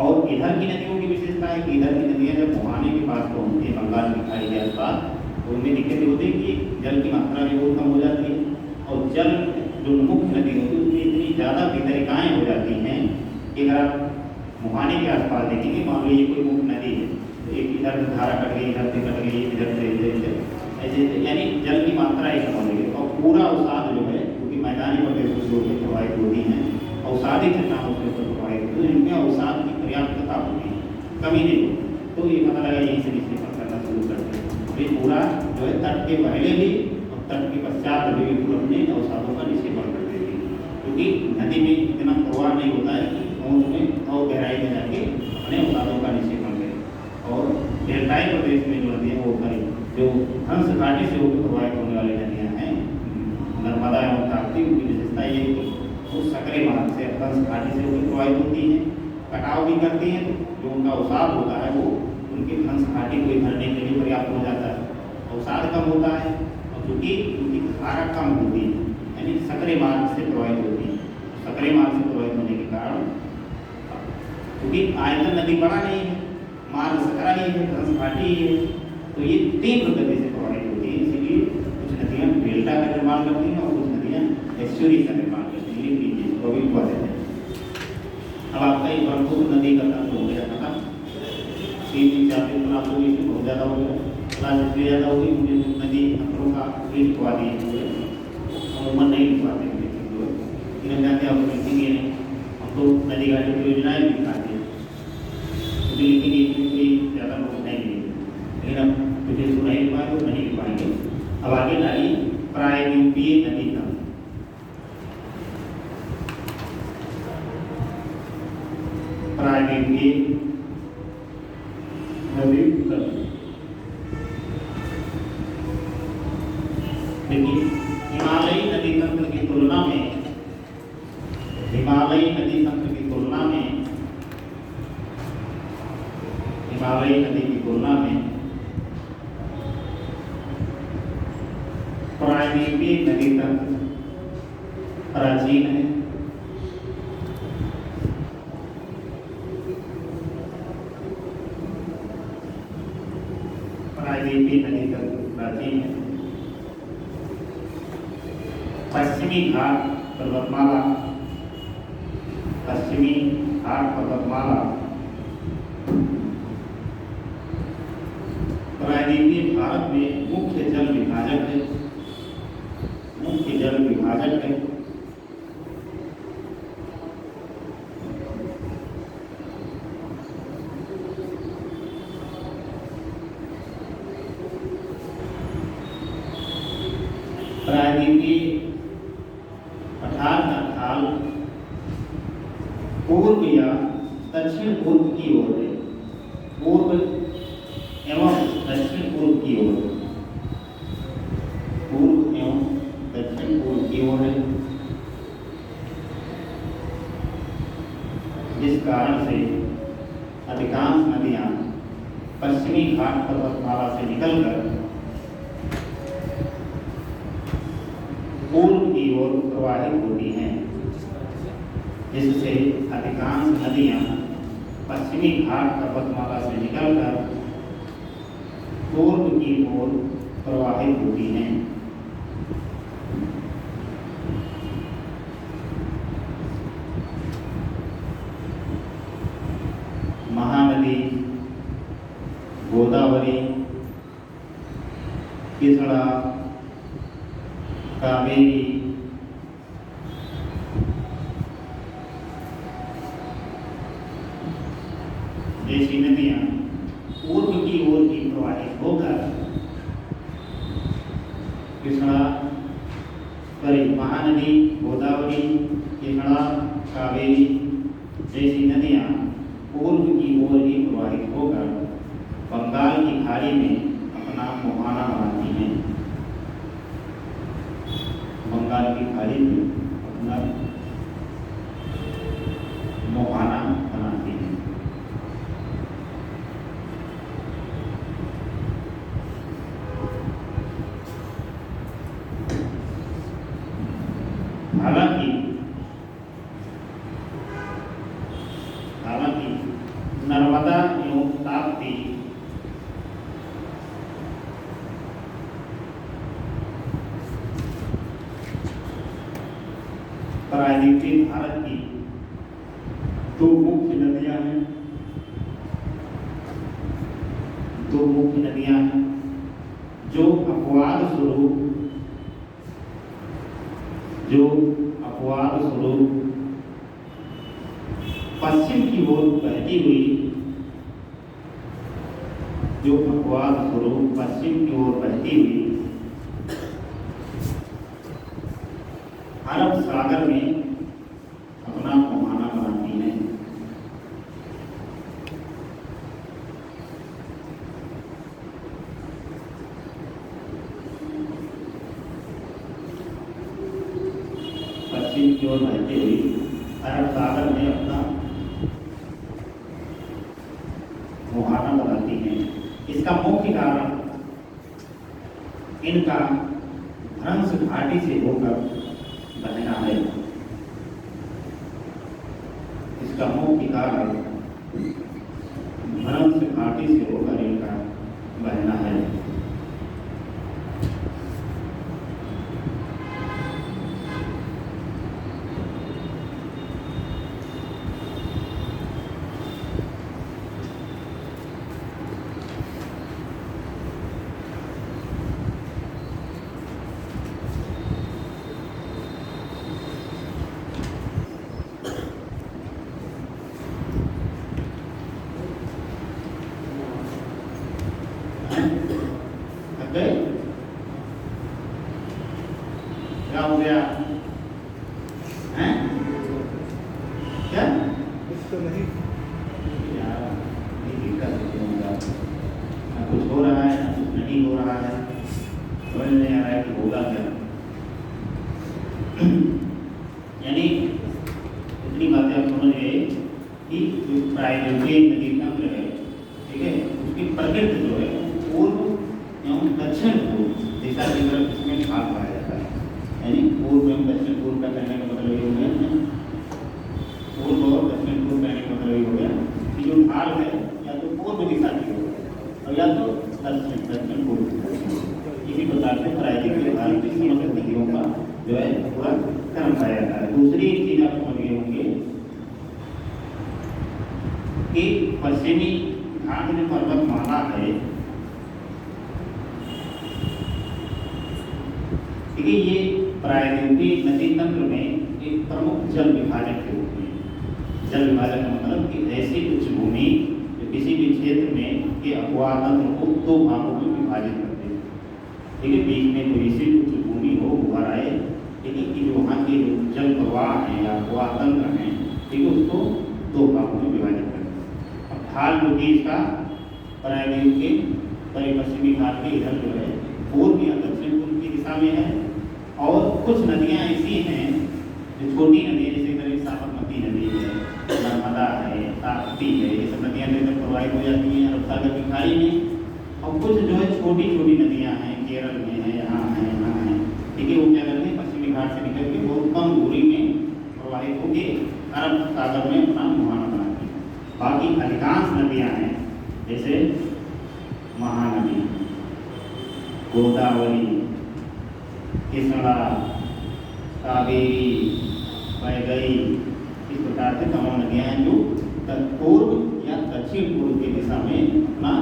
और इधर की नदियों की विशेषता है कि इधर की नदियाँ जब मुहाने के पास पहुँचती है, बंगाल की खाड़ी के आसपास, तो उनमें दिक्कत होती है कि जल की मात्रा भी बहुत कम हो जाती है, और जल जो मुख्य नदी होती है उसमें इतनी ज़्यादा वितरिकाएँ हो जाती हैं कि अगर आप मुहाने के आसपास देखेंगे, मान लीजिए कोई मुख्य नदी है, तो एक इधर धारा कट गई, इधर से कट गई, इधर से इधर ऐसे, यानी जल की मात्रा एक कम हो गई, और पूरा अवसाद जो है, क्योंकि मैदानी प्रदेशों से होकर प्रवाहित होती हैं, अवसादी चट्टानों से होकर प्रवाहित होती है, इनमें अवसाद की पर्याप्तता होती है, कमी नहीं होती। तो ये पता लगा यहीं से निक्षेपण करना शुरू करते हैं। तो ये पूरा जो है तट के पहले भी और तट के पश्चात भी बिल्कुल अपने अवसादों का निक्षेपण कर देती है, क्योंकि नदी में इतना प्रवाह नहीं होता है कि पहुँच में और गहराई में जाके अपने अवसादों का निक्षेपण करें। और डेल्टाई प्रदेश में जो नदियाँ वो करें, जो हंस घाटी से होकर प्रवाहित होने वाली नदियाँ हैं, नर्मदा एवं ताप्ती, उनकी विशेषता ये है कि वो सकरे मार्ग से हंस घाटी से होकर प्रवाहित होती हैं, कटाव भी करती हैं, तो जो उनका अवसाद होता है वो उनकी हंस घाटी को भरने के लिए पर्याप्त हो जाता है, अवसाद कम होता है, और चूँकि उनकी धारा कम होती है, यानी सकरे मार्ग से प्रवाहित होती है। सकरे मार्ग से प्रवाहित होने के कारण, क्योंकि आयतन नदी बड़ा नहीं है, मार्ग सकरा ही है, हंस घाटी ही है, तो ये तीव्र गति से प्रवाहित होती है। इसीलिए कुछ नदियाँ डेल्टा का निर्माण करती हैं और कुछ नदियाँ एस्चुरी का निर्माण करती हैं। लिख लीजिए, वो भी बता देते हैं। अब आपका ये ब्रह्मपुत्र नदी का तंत्र हो गया था, 3-4 क्लास हो गई, बहुत ज़्यादा हो गया, क्लास इसलिए ज़्यादा हो गई मुझे नदी अंतरों का भी लिखवा दिए पूरे, अमूमन नहीं लिखवाते हैं, लेकिन हम जाते हैं आप लिखेंगे नहीं, हम तो नदी घाटी की योजनाएँ भी लिखाते हैं, क्योंकि लेकिन ये कोई ज़्यादा लोग नहीं है, लेकिन अब मुझे इसको नहीं लिख पाएंगे तो नहीं लिख पाएंगे। अब आगे डालिए प्रायद्वीपीय नदी तंत्र। प्रायद्वीपीय नदी तंत्र देखिए, हिमालयी नदी तंत्र की तुलना में, हिमालयी नदी तंत्र की तुलना में, हिमालयी नदी की तुलना में प्रायद्वीपीय नदी तंत्र प्राचीन है। प्रायद्वीपीय नदी तंत्र प्राचीन है। पश्चिमी घाट पर्वतमाला, पश्चिमी घाट पर्वतमाला प्रायद्वीपीय भारत में मुख्य जल विभाजक है, मुख्य जल विभाजक है। प्रायद्वीपीय अर्थात पूर्व या दक्षिण पूर्व की ओर है, पूर्व एवं दक्षिण पूर्व की ओर, पूर्व एवं दक्षिण पूर्व की ओर है, जिस कारण से अधिकांश नदियां पश्चिमी घाट पर्वतमाला से निकलकर पूर्व की ओर प्रवाहित होती हैं, जिससे अधिकांश नदियां पश्चिमी घाट पर्वतमाला से निकलकर पूर्व की ओर प्रवाहित होती हैं। महानदी गोदावरी, कृष्णा, कावेरी, जैसी नदियां पूर्व की ओर की प्रवाहित होकर कृष्णा, महानदी गोदावरी, कृष्णा, कावेरी जैसी नदियां पूर्व की ओर ही प्रवाहित होकर बंगाल की खाड़ी में अपना मुहाना बनाती हैं, बंगाल की खाड़ी में अपना मुहाना बनाती हैं। नर्मदा एवं ताप्ती प्रायद्वीपीय भारत की दो मुख्य नदियां हैं, जो अपवाद स्वरूप पश्चिम की ओर बहती हुई अरब सागर में अपना मुहाना बनाती हैं। पश्चिम की ओर बहती हुई अरब सागर में अपना मुहाना बनाती हैं। इसका मुख्य कारण इनका भ्रंश घाटी से होकर बहना है। इसका मुख्य कारण भ्रंश घाटी से होकर इनका बहना है। क्या हो गया हैं? क्या तो नहीं यार ये दिक्कत है, ना कुछ हो रहा है ना कुछ नहीं हो रहा है, समझ नहीं आ रहा है कि होगा क्या। यानी इतनी बातें आप समझ गए कि जो प्रायद्वीपीय नदी तंत्र है, ठीक है, उसकी प्रकृति जो है पूर्व एवं दक्षिण पूर्व दिशा की तरफ इसमें भाग पाया जाता है। यानी पूर्व एवं दक्षिण पूर्व का कहने का मतलब ये हो गया, पूर्व और दक्षिण पूर्व कहने का मतलब ये हो गया कि जो ढाल है या तो पूर्व दिशा की ओर और या तो दक्षिण पूर्व। इसी प्रकार से प्रायद्वीपीय भारत की समग्र नदियों का जो है पूरा क्रम पाया जाता है। दूसरी एक चीज आप समझ गए होंगे कि पश्चिमी घाट में पर्वतमाला है, ठीक है, ये प्रायद्वीपीय नदी तंत्र में एक प्रमुख जल विभाजक के रूप में। जल विभाजक का मतलब कि ऐसी उच्च भूमि जो किसी भी क्षेत्र में के अपवाह तंत्र को दो भागों में विभाजित करते हैं, ठीक है, बीच में कोई ऐसी उच्च भूमि हो उभर आए, ठीक है, कि जो वहाँ के जो जल प्रवाह हैं या अपवाह तंत्र हैं, ठीक है, उसको दो भागों में विभाजित करते हैं। अब ढाल जो कि इसका प्रायद्वीप के पश्चिमी घाट के इधर जो है पूर्व या दक्षिण पूर्व की दिशा में है, और कुछ नदियां ऐसी हैं जो छोटी नदी है, जैसे करीब साबरमती नदी है, नर्मदा है, ताप्ती है, ये सब नदियां लेकर प्रवाहित हो जाती हैं अरब सागर की खाड़ी में। और कुछ जो है छोटी छोटी नदियां हैं, केरल में है, यहाँ है, ठीक है, वो क्या करते हैं पश्चिमी घाट से निकल के बहुत कम दूरी में प्रवाहित होकर अरब सागर में अपना मुहाना बनाती हैं। बाकी अधिकांश नदियां हैं जैसे महानदी, गोदावरी, कृष्णा, कावेरी, वैगई, इस प्रकार से तमाम नदियां हैं जो पूर्व या दक्षिण पूर्व की दिशा में अपना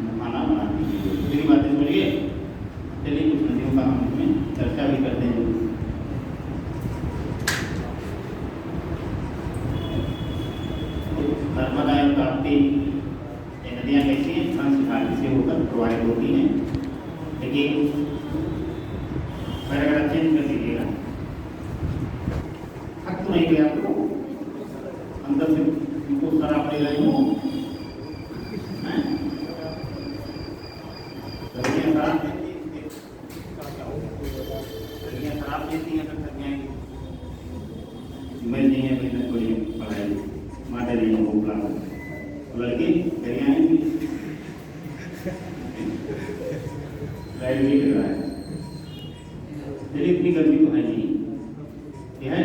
मुहाना बनाती हैं। दूसरी बातें समझिए। चलिए कुछ नदियों का हम इसमें चर्चा भी करते हैं। नर्मदा एवं ताप्ती ये नदियां कैसी हैं? भ्रंश घाटी से होकर प्रवाहित होती हैं। देखिए पैराग्राफ चेंज कर दीजिएगा, थक तो नहीं गया आपको अंदर से इनको शराब दे रहे हो, शराब देती हैं तो थक जाएंगे, मिल नहीं है थोड़ी पढ़ाई माता नहीं है भूख लगा लड़की करिए आएंगे लाइट नहीं लग रहा है। चलिए इतनी गर्मी तो है नहीं, ये है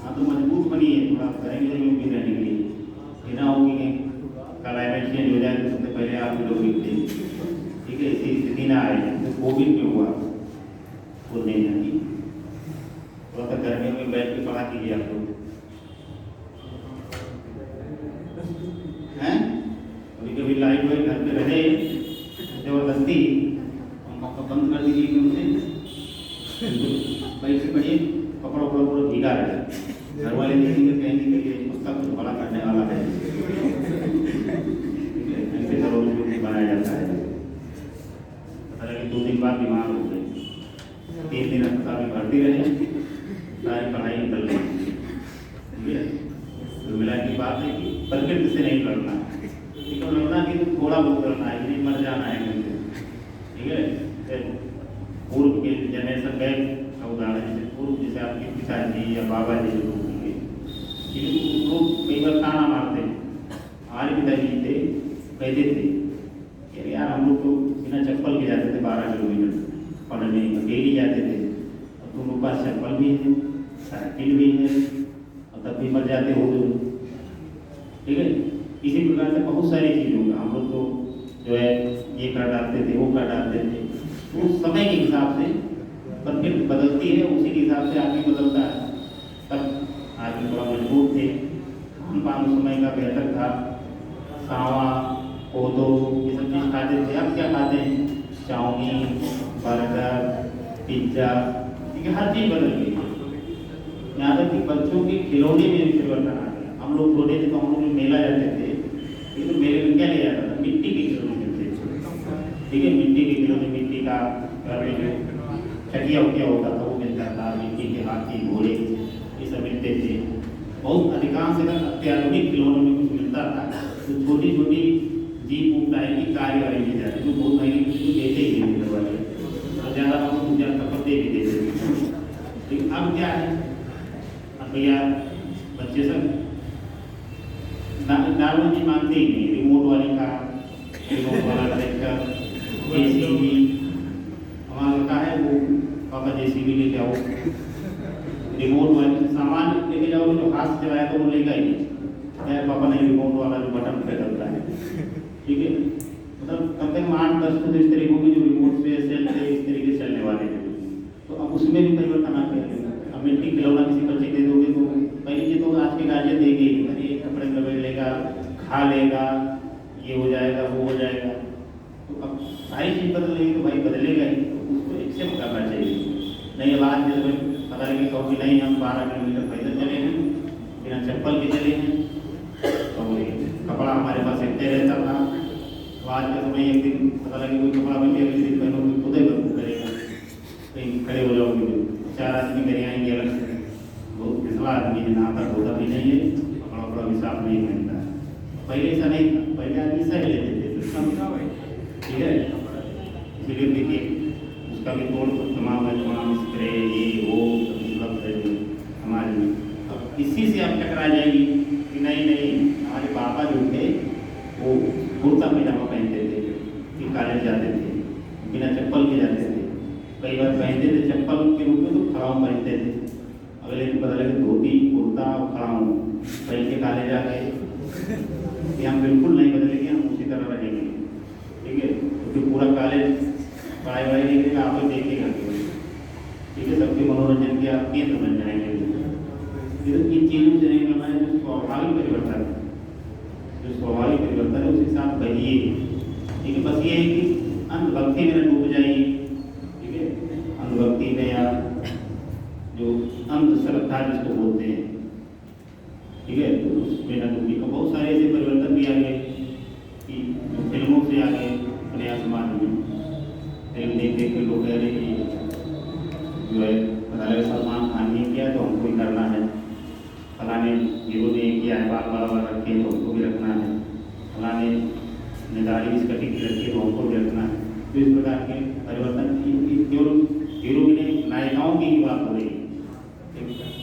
हाँ, तो मजबूत बनिए थोड़ा करेंगे भी रहने के लिए, ये ना होगी कोविड में हुआ वो नहीं आती। थोड़ा सा गर्मियों में बैठ के पढ़ा कीजिए आप लोग हैं। कभी कभी लाइट वाइट घर पे रहे जबरदस्ती मौका बंद कर दीजिए कि उनसे बैठ से पढ़िए, कपड़ा उपड़ा पूरा भीगा रहे, घर वाले देखेंगे कहेंगे कि ये उसका कुछ बड़ा करने वाला है। ऐसे करो बनाया जाता है। पता लगे 2 दिन बाद बीमार हो गए, 3 दिन अस्पताल में भर्ती रहे, सारी पढ़ाई निकल गई। ठीक है, तो मिला की बात है कि प्रकृति से नहीं लड़ना, ठीक है, लड़ना कि थोड़ा बहुत करना है, नहीं मर जाना है। ठीक है, पूर्व के जनरेशन बैक का उदाहरण जैसे पूर्व जैसे आपके पिताजी या बाबा जी जो लोग होंगे, लोग कई बार ताना मारते हैं। हमारे पिताजी थे कहते थे कि यार हम लोग तो बिना चप्पल के जाते थे 12 किलोमीटर पढ़ने, डेली जाते थे, और तुम लोग पास चप्पल भी है, साइकिल भी है, और तब भी मर जाते हो। ठीक है, इसी प्रकार से बहुत सारी चीज़ों का हम लोग तो जो है ये कर डालते थे, वो कर डालते थे। तो उस समय के हिसाब से प्रकृति बदलती है, उसी के हिसाब से आदमी बदलता है। तब आदमी थोड़ा मजबूत थे, खान पान उस समय का बेहतर था, सावा कोदो ये सब चीज़ खाते थे। अब क्या खाते हैं? चाउमीन, बर्गर, पिज्ज़ा, ठीक है, हर चीज़ बदल गई। यहाँ तक कि बच्चों के खिलौने में भी परिवर्तन आ गया। हम लोग छोटे थे तो हम लोग मेला जाते थे, ये तो मेले में क्या ले जाता था? मिट्टी के खिलौने मिलते थे। ठीक है, मिट्टी के खिलौने, मिट्टी का घर में जो चटिया उटिया होता था वो मिलता था, मिट्टी के हाथी घोड़े ये सब मिलते थे। बहुत अधिकांश अगर अत्याधुनिक खिलौनों में कुछ मिलता था तो छोटी छोटी जीप उप टाइप की कार वाले मिल जाते, जो बहुत महंगी कुछ देते ही नहीं थे वाले, और ज़्यादा बहुत ज़्यादा कपड़े भी देते थे। लेकिन अब क्या है, अब भैया बच्चे सब नॉर्मल चीज मांगते ही नहीं, रिमोट वाली कार, रिमोट वाला ट्रैक्टर, जेसीबी। हमारा लड़का है वो पापा जेसीबी लेके आओ, रिमोट वाली सामान लेके जाओ, जो हाथ से चलाया तो वो लेगा ही नहीं, पापा नहीं रिमोट वाला जो बटन पे चलता है। ठीक है, मतलब कम से कम 8-10 तो इस तरीके की जो रिमोट से सेल से इस तरीके से चलने वाले हैं। तो अब उसमें भी परिवर्तन आ गया। अब मिट्टी खिलौना किसी बच्चे दे दोगे तो पहले ये तो आज के गार्जियन देंगे, अरे कपड़े लपेट लेगा, खा लेगा, ये हो जाएगा, वो हो जाएगा। तो अब सारी चीज़ बदलेगी तो भाई बदलेगा ही, तो उसको एक्सेप्ट करना चाहिए। नहीं अब आज जैसे पता लगे कहो कि नहीं हम 12 किलोमीटर पैदल चले हैं, बिना चप्पल के चले हैं, और कपड़ा हमारे पास इतने रहता था। तो आज के समय एक दिन पता लगे कोई कपड़ा मिल गया, किसी दिन पहनोगे खुद ही बदबू करेगा, कहीं खड़े हो जाओगे, 4 आदमी मेरे आएंगे अलग से, बहुत पिछला आदमी है, नहाता धोता भी नहीं है, कपड़ा वपड़ा भी साफ नहीं पहनता है। पहले ऐसा नहीं था, पहले आदमी सह लेते थे, ठीक है। इसलिए देखिए उसका भी तोड़ तमाम स्प्रे ये वो उपलब्ध है हमारे में। अब इसी से आप टकरा जाएगी कि नहीं नहीं हमारे पापा जो थे वो कुर्ता पैजामा पहनते थे, कि कॉलेज जाते थे, बिना चप्पल के जाते थे, कई बार पहनते थे चप्पल के रूप में तो खड़ाऊँ पहनते थे, अगले दिन पता लगे धोती कुर्ता और खड़ाऊँ पहन के कॉलेज आ गए। हम बिल्कुल नहीं बदलेंगे, हम उसी तरह रहेंगे। ठीक है, क्योंकि पूरा कॉलेज पढ़ाई वढ़ाई नहीं करेगा, आप लोग देखेगा। ठीक है, सबके मनोरंजन के आप केंद्र बन जाएंगे। इन चीज़ों से नहीं करना है, जो स्वाभाविक परिवर्तन है, जो स्वाभाविक परिवर्तन है उसके साथ बढ़िए। ठीक है, बस ये है कि अंधभक्ति में न डूब जाइए। ठीक है, अंधभक्ति में या जो अंधश्रद्धा जिसको बोलते हैं, ठीक है, तो उसमें न डूबिए। तो बहुत सारे ऐसे परिवर्तन भी आ गए कि फिल्मों से आ गए अपने समाज में। फिल्म देख देख के लोग कह रहे कि जो है पता लगे सलमान खान ने किया तो हमको भी करना है, फलाने हीरो ने किया है, बाल बाल रखे तो हमको भी रखना है, फलाने ने दाढ़ी इस कटिंग की रखी तो हमको भी रखना है। तो इस प्रकार के परिवर्तन केवल हीरो की नहीं, नायिकाओं की ही बात हो रही है।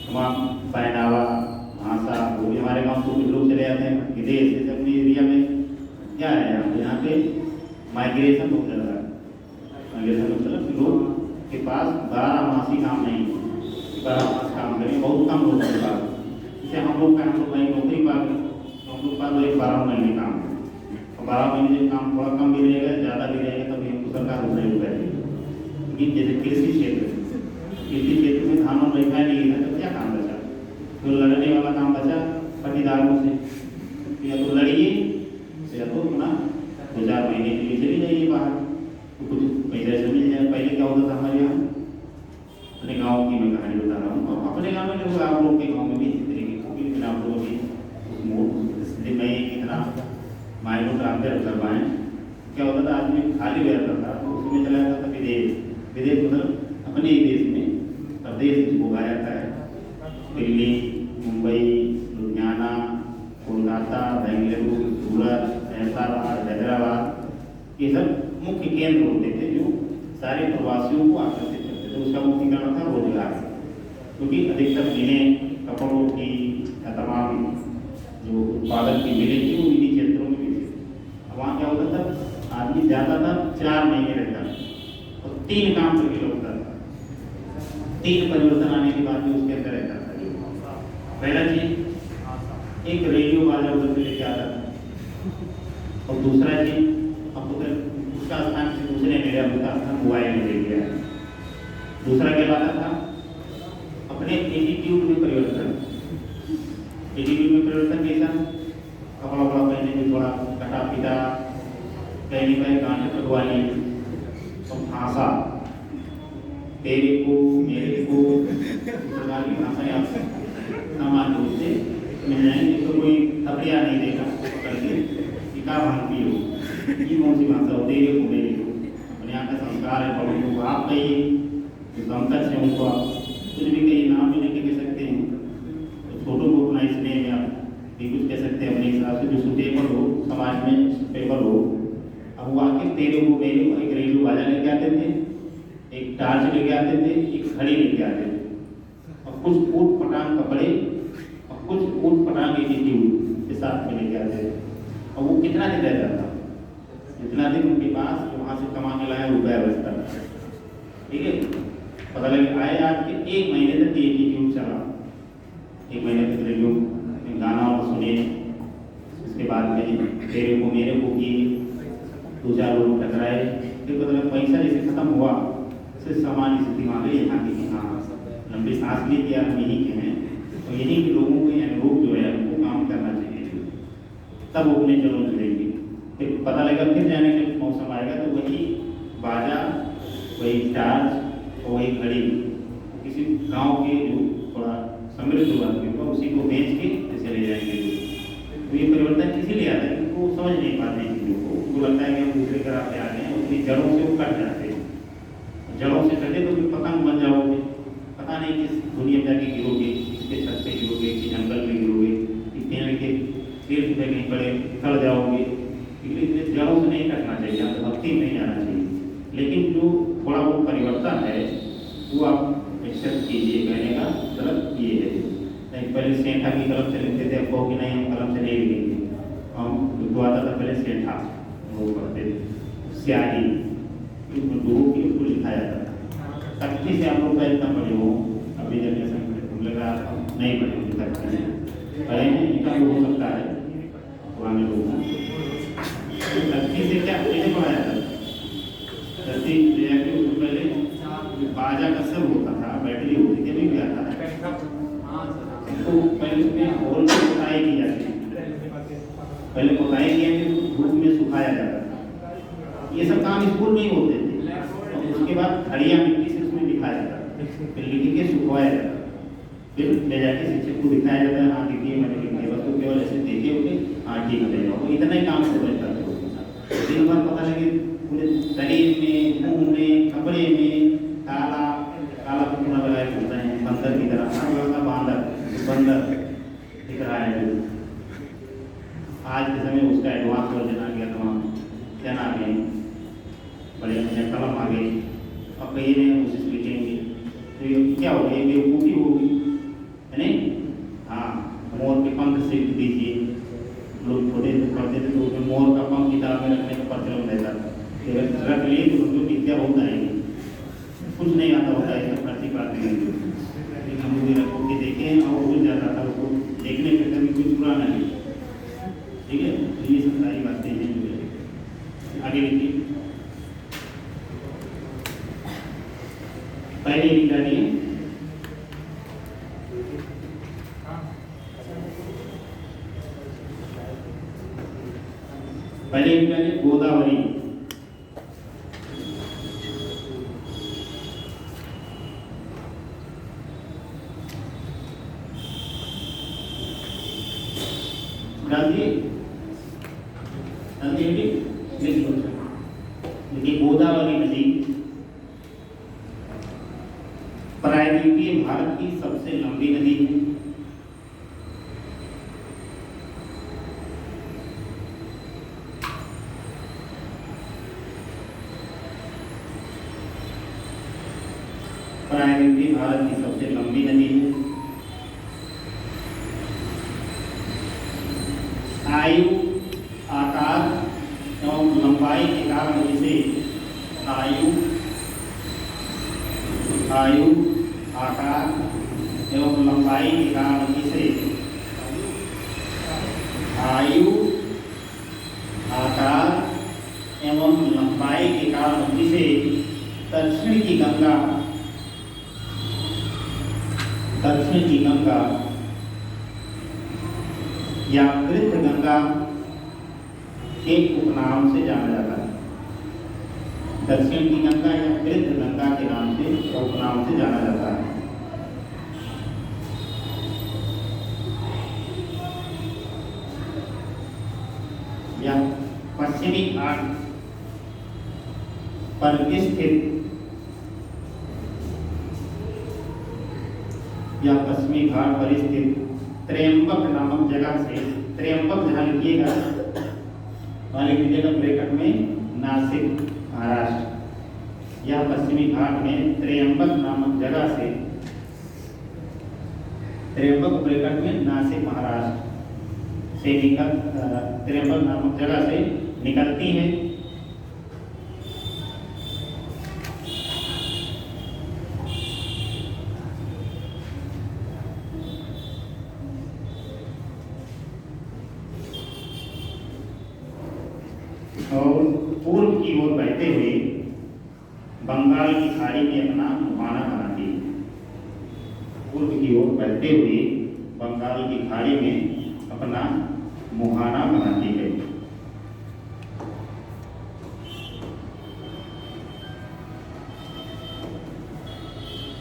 तमाम पहनावा भाषा, वो भी हमारे गाँव से कुछ लोग चले जाते हैं विदेश, जैसे अपने एरिया में क्या है यहाँ पे माइग्रेशन बहुत ज़्यादा है। माइग्रेशन मतलब लोग के पास 12 मासी काम नहीं, 12 मास काम करें, बहुत कम लोग के पास। जैसे हम लोग का, हम लोग भाई नौकरी पा गए तो हम लोग पास वही 12 महीने काम है, और 12 महीने जब काम थोड़ा कम भी रहेगा ज़्यादा भी रहेगा तभी हमको सरकार रुपये रुपये देगी। कि जैसे कृषि क्षेत्र में धान और रेखा नहीं है तो क्या काम बचा? तो लड़ने वाला काम बचा पटीदारों से, या तो लड़िए या तो अपना 2-4 महीने के लिए चली जाइए बाहर, तो कुछ पैसा ऐसे मिल जाए। पहले क्या होता था हमारे यहाँ, अपने गाँव की मैं कहानी बता रहा हूँ, अपने गाँव में लोग, आप लोग के गाँव में भी इसी तरीके की, लेकिन आप लोग भी इसलिए मैं कितना मायनों ट्रांसफर कर पाएँ। क्या होता था, आदमी खाली रहता था तो उसमें चला जाता था विदेश मतलब अपने ही देश में, प्रदेश जिसको कहा जाता है, दिल्ली, मुंबई, लुधियाना, कोलकाता, बेंगलुरु, सूरत, हैदराबाद, ये सब मुख्य केंद्र होते थे जो सारे प्रवासियों को आकर्षित करते थे। उसका मुख्य कारण था रोजगार, क्योंकि अधिकतर मिलें कपड़ों की या तमाम जो उत्पादन की मिलें थी वो इन्हीं क्षेत्रों में भी थी। वहाँ क्या होता था, आदमी जाता था 4 महीने रहता था और 3 काम करके लौटता था। 3 परिवर्तन आने के बाद भी उसके अंदर रहता था। पहला चीज, एक रेडियो वाला उधर से लेके आता था, और दूसरा चीज, अब उधर उसका स्थान से दूसरे ने मेरा उसका स्थान मोबाइल में ले लिया। दूसरा क्या लाता था, अपने एटीट्यूड में परिवर्तन। एटीट्यूड में परिवर्तन कैसा, कपड़ा वपड़ा पहनने में थोड़ा कटा पिटा, कहीं कहीं गाने पटवाली और भाषा, तेरे को मेरे को, प्रकार की भाषाएं सामान्य रूप से मिल जाएंगे। तो कोई थपड़िया नहीं देगा करके क्या भांति हो, ये कौन सी भाषा हो, तेरे को मेरे को, और यहाँ का संस्कार है बड़ों को आप कहिए, जो समकक्ष है उनको आप कुछ भी कहिए, नाम भी लेके कह सकते हैं। तो छोटों को अपना स्नेह में आप भी कुछ कह सकते हैं अपने हिसाब से, जो सुटेबल हो, समाज में सुटेबल हो। अब वो आके तेरे को मेरे को, एक रेडियो वाला लेके आते थे, एक टार्च लेके आते थे, एक घड़ी लेके आते थे, और कुछ ऊट पटांग कपड़े और कुछ ऊट पटांग एटीट्यूड के साथ में लेके आते थे। और वो कितना दिन रह जाता, जितना दिन उनके पास वहाँ से कमा के लाया रुपया बचता, ठीक है। पता लगे आए आपके 1 महीने तक एटीट्यूड चला, 1 महीने तक रेडियो में गाना और सुने, उसके बाद में तेरे को मेरे को किए, 2-4 लोग टकराए, फिर पता लगा पैसा जैसे खत्म हुआ, फिर सामान्य स्थिति वहाँ गई यहाँ की, हाँ लंबी सांस ली कि हम यहीं के हैं, और यहीं के लोगों के अनुरूप जो है उनको काम करना चाहिए, तब वो अपने जरूर जुड़ेंगे। फिर पता लगा फिर जाने का मौसम आएगा तो वही बाजा, वही टार्च और वही घड़ी किसी गांव के जो थोड़ा समृद्ध वर्ग होगा उसी को बेच के चले जाएंगे। तो ये परिवर्तन इसीलिए आता है कि वो समझ नहीं पाते हैं चीज़ों को, उनको लगता है कि हम दूसरे तरह से आ रहे हैं, उसकी जड़ों से वो कट जाते हैं। जड़ों से कटे तो फिर पतंग बन जाओगे, पता नहीं किस दुनिया में जाके गिरोगे, किसके छत पे गिरोगे, किस जंगल में गिरोगे, कि पेड़ के तीर्थ पे कहीं पड़े सड़ जाओगे। इसलिए जड़ों से नहीं कटना चाहिए, आप भक्ति में नहीं जाना चाहिए। लेकिन जो थोड़ा बहुत परिवर्तन है वो आप एक्सेप्ट कीजिए। कहने का मतलब ये है, नहीं पहले सेंठा की कलम से लिखते थे, अब कहो कि नहीं हम कलम से नहीं लिखेंगे, हम जो आता था पहले सेंठा वो पढ़ते थे, स्याही लोगों की उसको लिखा जाता था। सख्ती से आप लोग का इतना पढ़े हो, अभी जनरेशन में लग रहा था नहीं पढ़े होंगे, सख्ती से पढ़े हैं, इनका हो सकता है पुराने लोग। सख्ती से क्या पहले पढ़ा जाता था, सख्ती उसको पहले जो बाजा का सब होता था, बैटरी होती थी, अभी भी आता है, तो पहले उसमें होल में पुताई की जाती है, पहले पुताई किया फिर धूप में सुखाया जाता था। ये सब काम स्कूल में ही होते थे, और उसके बाद खड़िया मिट्टी से उसमें लिखाया जाता था, फिर लिख के सुखवाया जाता, फिर ले जाके शिक्षक को दिखाया जाता है, हाँ देखिए मैंने लिख दिया, बस तो केवल ऐसे देखे होंगे, हाँ ठीक है, वो इतना ही काम हो जाता था। दिन भर पता लगे पूरे शरीर में, मुंह में, कपड़े में काला काला पुना लगाए घूमते हैं, बंदर की तरह, बंदर दिख रहा है। आज के समय उसका एडवांस वर्जन आ गया, तमाम पेन आ गए, बड़े बड़े कलम आ गए, अब कई नए कोशिश लिखेंगे तो ये क्या हो गया, बेवकूफ़ी होगी, है नहीं। हाँ, मोर के पंख से लिख दीजिए, लोग छोटे से पढ़ते थे तो उसमें मोर का पंख किताब में रखने का प्रचलन रहता था, अगर रख लिए तो उनको विद्या हो जाएगी। कुछ नहीं आता होता है, सब फर्जी बात नहीं, लेकिन हम मुझे रखो के देखें और भूल जाता था, उसको देखने पे कभी कुछ बुरा नहीं, ठीक है। तो ये सब सारी बातें हैं जो है। आगे लिखिए। पहले ही निकालिए। पहले निकालिए गोदावरी। गांधी देखिए गोदावरी नदी प्रायद्वीपीय भारत की सबसे लंबी नदी है। प्रायद्वीपीय भारत की सबसे लंबी नदी है। आयु, आकार एवं लंबाई के कारण इसे आयु, आकार एवं लंबाई के कारण इसे आयु, आकार एवं लंबाई के कारण इसे दक्षिण की गंगा या कृत गंगा के उपनाम से जाना जाता है। दक्षिण की गंगा या कृत गंगा के नाम से उपनाम से जाना जाता है। या पश्चिमी घाट पर स्थित या पश्चिमी घाट पर स्थित त्र्यंबक नामक जगह से, त्र्यंबक जहाँ लिखिएगा वहाँ लिख दीजिएगा ब्रैकेट में नासिक महाराष्ट्र। यह पश्चिमी घाट में त्र्यंबक नामक जगह से, त्र्यंबक ब्रैकेट में नासिक महाराष्ट्र से त्र्यंबक नामक जगह से निकलती है। और पूर्व की ओर बहते हुए बंगाल की खाड़ी में अपना मुहाना बनाती है। पूर्व की ओर बहते हुए बंगाल की खाड़ी में अपना मुहाना बनाती है।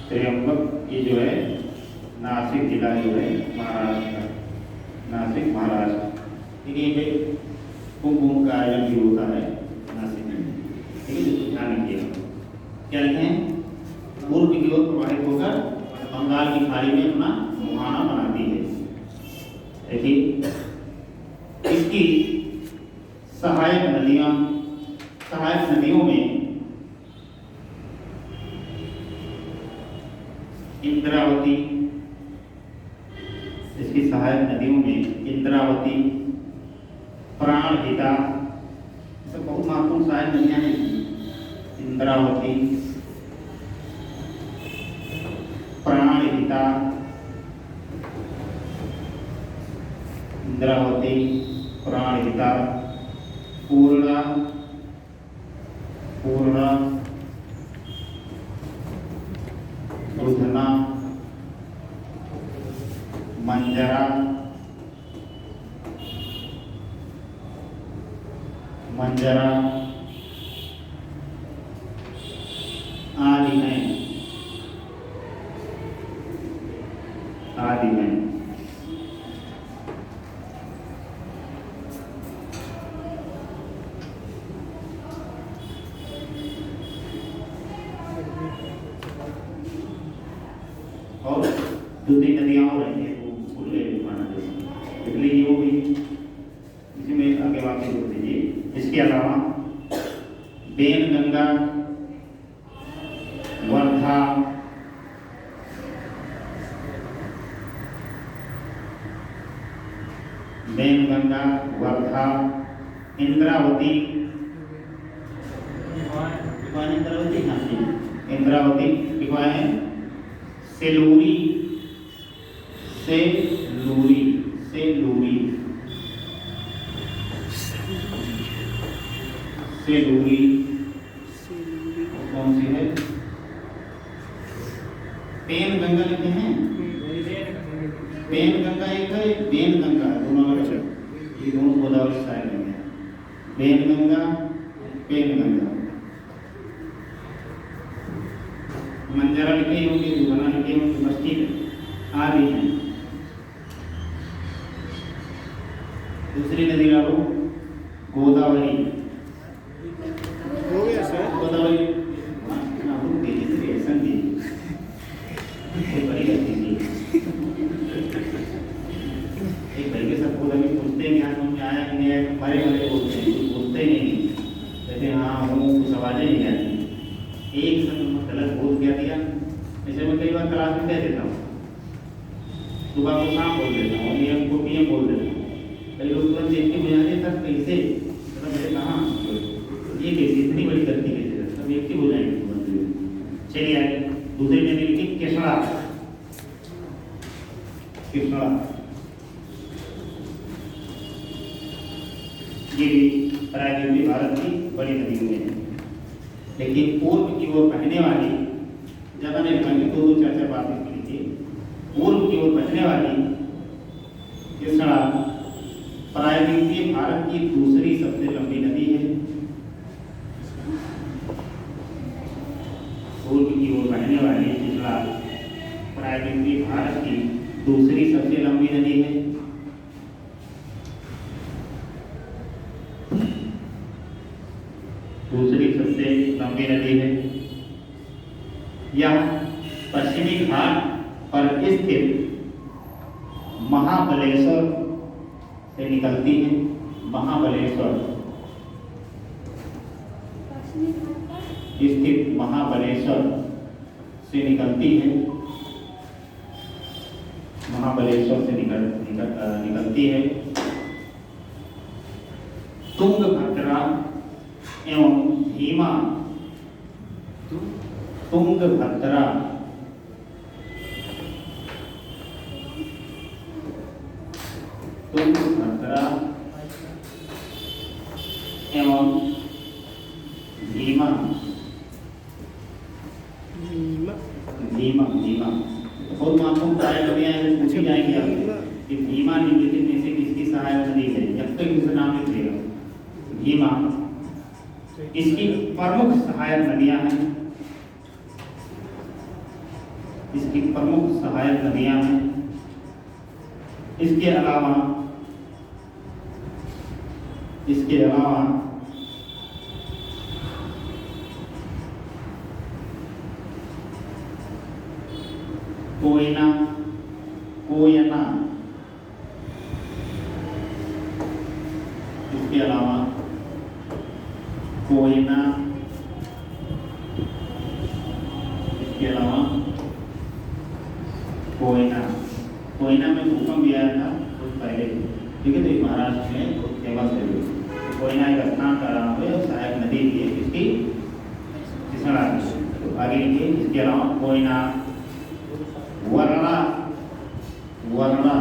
त्र्यंबक की जो है नासिक जिला जो है महाराष्ट्र, नासिक महाराष्ट्र। देखिए कुंभ का आयोजन भी होता है नासिक में, ठीक है, जिसको ध्यान रखिएगा। क्या लिखे हैं? पूर्व की ओर प्रवाहित होकर बंगाल की खाड़ी में अपना मुहाना बनाती है। देखिए इसकी सहायक नदियों में इंद्रावती, इसकी सहायक नदियों में इंद्रावती, प्राणहिता, तो बहुत महत्वपूर्ण सहायक नदियां हैं। इंद्रावती, प्राणहिता, इंद्रावती, प्राणहिता, पूर्णा, रुधना, मंजरा, आदि हैं। और दूसरी नदियां हो रही है इसलिए वो भी इसी में आगे वापस जोड़ दीजिए। इसके अलावा बेनगंगा, वर्धा, इंद्रावती, इंद्रावती है सेलूरी, कौन सी है? पेन गंगा लिखे हैं। पेन गंगा एक है, पेन गंगा है, दोनों अलग है। ये दोनों गोदावरी साइड में है। पेन गंगा, पेन गंगा। मंजरा लिखे होंगे, दुधना लिखे होंगे, बस ठीक है, आ रही है। दूसरी नदी ला लो, गोदावरी। हो गया सर। गोदावरी बड़ी लगती थी। एक भाई के साथ बोला कि पूछते हैं यहाँ समझ में आया कि नहीं आया, हमारे वाले बोलते हैं, कुछ बोलते नहीं, कहते हाँ हम लोगों को आवाजें नहीं आती। एक समय गलत बोल दिया, जैसे मैं कई बार क्लास में कह देता हूँ, सुबह को शाम बोल देता हूँ, ये हमको पीएम बोल देता हूँ। कई लोग तुरंत देख के बुझाते तक कैसे, मतलब मेरे कहाँ ये कैसे इतनी बड़ी गलती कैसे, सब एक ही हो जाएंगे। चलिए आगे, दूसरी नदी लिखी केसड़ा। केसड़ा ये भी प्रायद्वीपीय भारत की बड़ी नदियों में है, लेकिन पूर्व की ओर बहने वाली, ज्यादा नहीं लिखेंगे, दो चार चार बातें लिखिए। पूर्व की ओर बहने वाली केसड़ा प्रायद्वीपीय भारत की दूसरी सबसे लंबी नदी है। पूर्व की ओर बहने वाली केसड़ा प्रायद्वीपीय भारत की दूसरी सबसे लंबी नदी है। दूसरी सबसे लंबी नदी है। यह पश्चिमी घाट पर स्थित महाबलेश्वर से निकलती है। महाबलेश्वर स्थित महाबलेश्वर से निकलती है। महाबलेश्वर से निकलती है। तुंगभद्रा एवं भीमा, तुंगभद्रा तुंगभद्रा एवं भीमा, भीमा भीमा बहुत महत्वपूर्ण प्राय नदियां पूछी जाएंगी आपसे कि भीमा निम्नलिखित में से किसकी सहायक नदी है, जब तक इनसे नाम लिख लेगा। भीमा इसकी प्रमुख सहायक नदियां हैं। इसकी प्रमुख सहायक नदियां हैं। इसके अलावा कोयना, कोयना, इसके अलावा कोयना, इसके अलावा कोयना। कोयना में भूकंप भी आया था कुछ पहले, ठीक है, तो महाराष्ट्र में बहुत फेमस है। तो कोयना एक स्थान का नाम है और सहायक नदी भी है इसकी किसना। तो आगे लिखिए, इसके अलावा कोयना, वरना, वरना,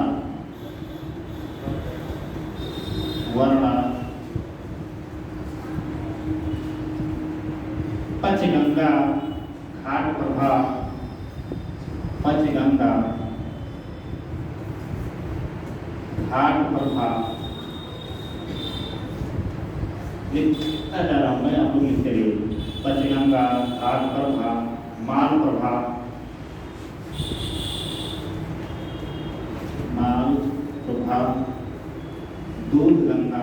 वरना, पंचगंगा घाट प्रभा, पंचगंगा घाट प्रभा, लिखता जा रहा हूँ मैं, आप लोग लिखते रहिए। पंचगंगा घाट प्रभा, माल प्रभा, माल प्रभा, दूध गंगा,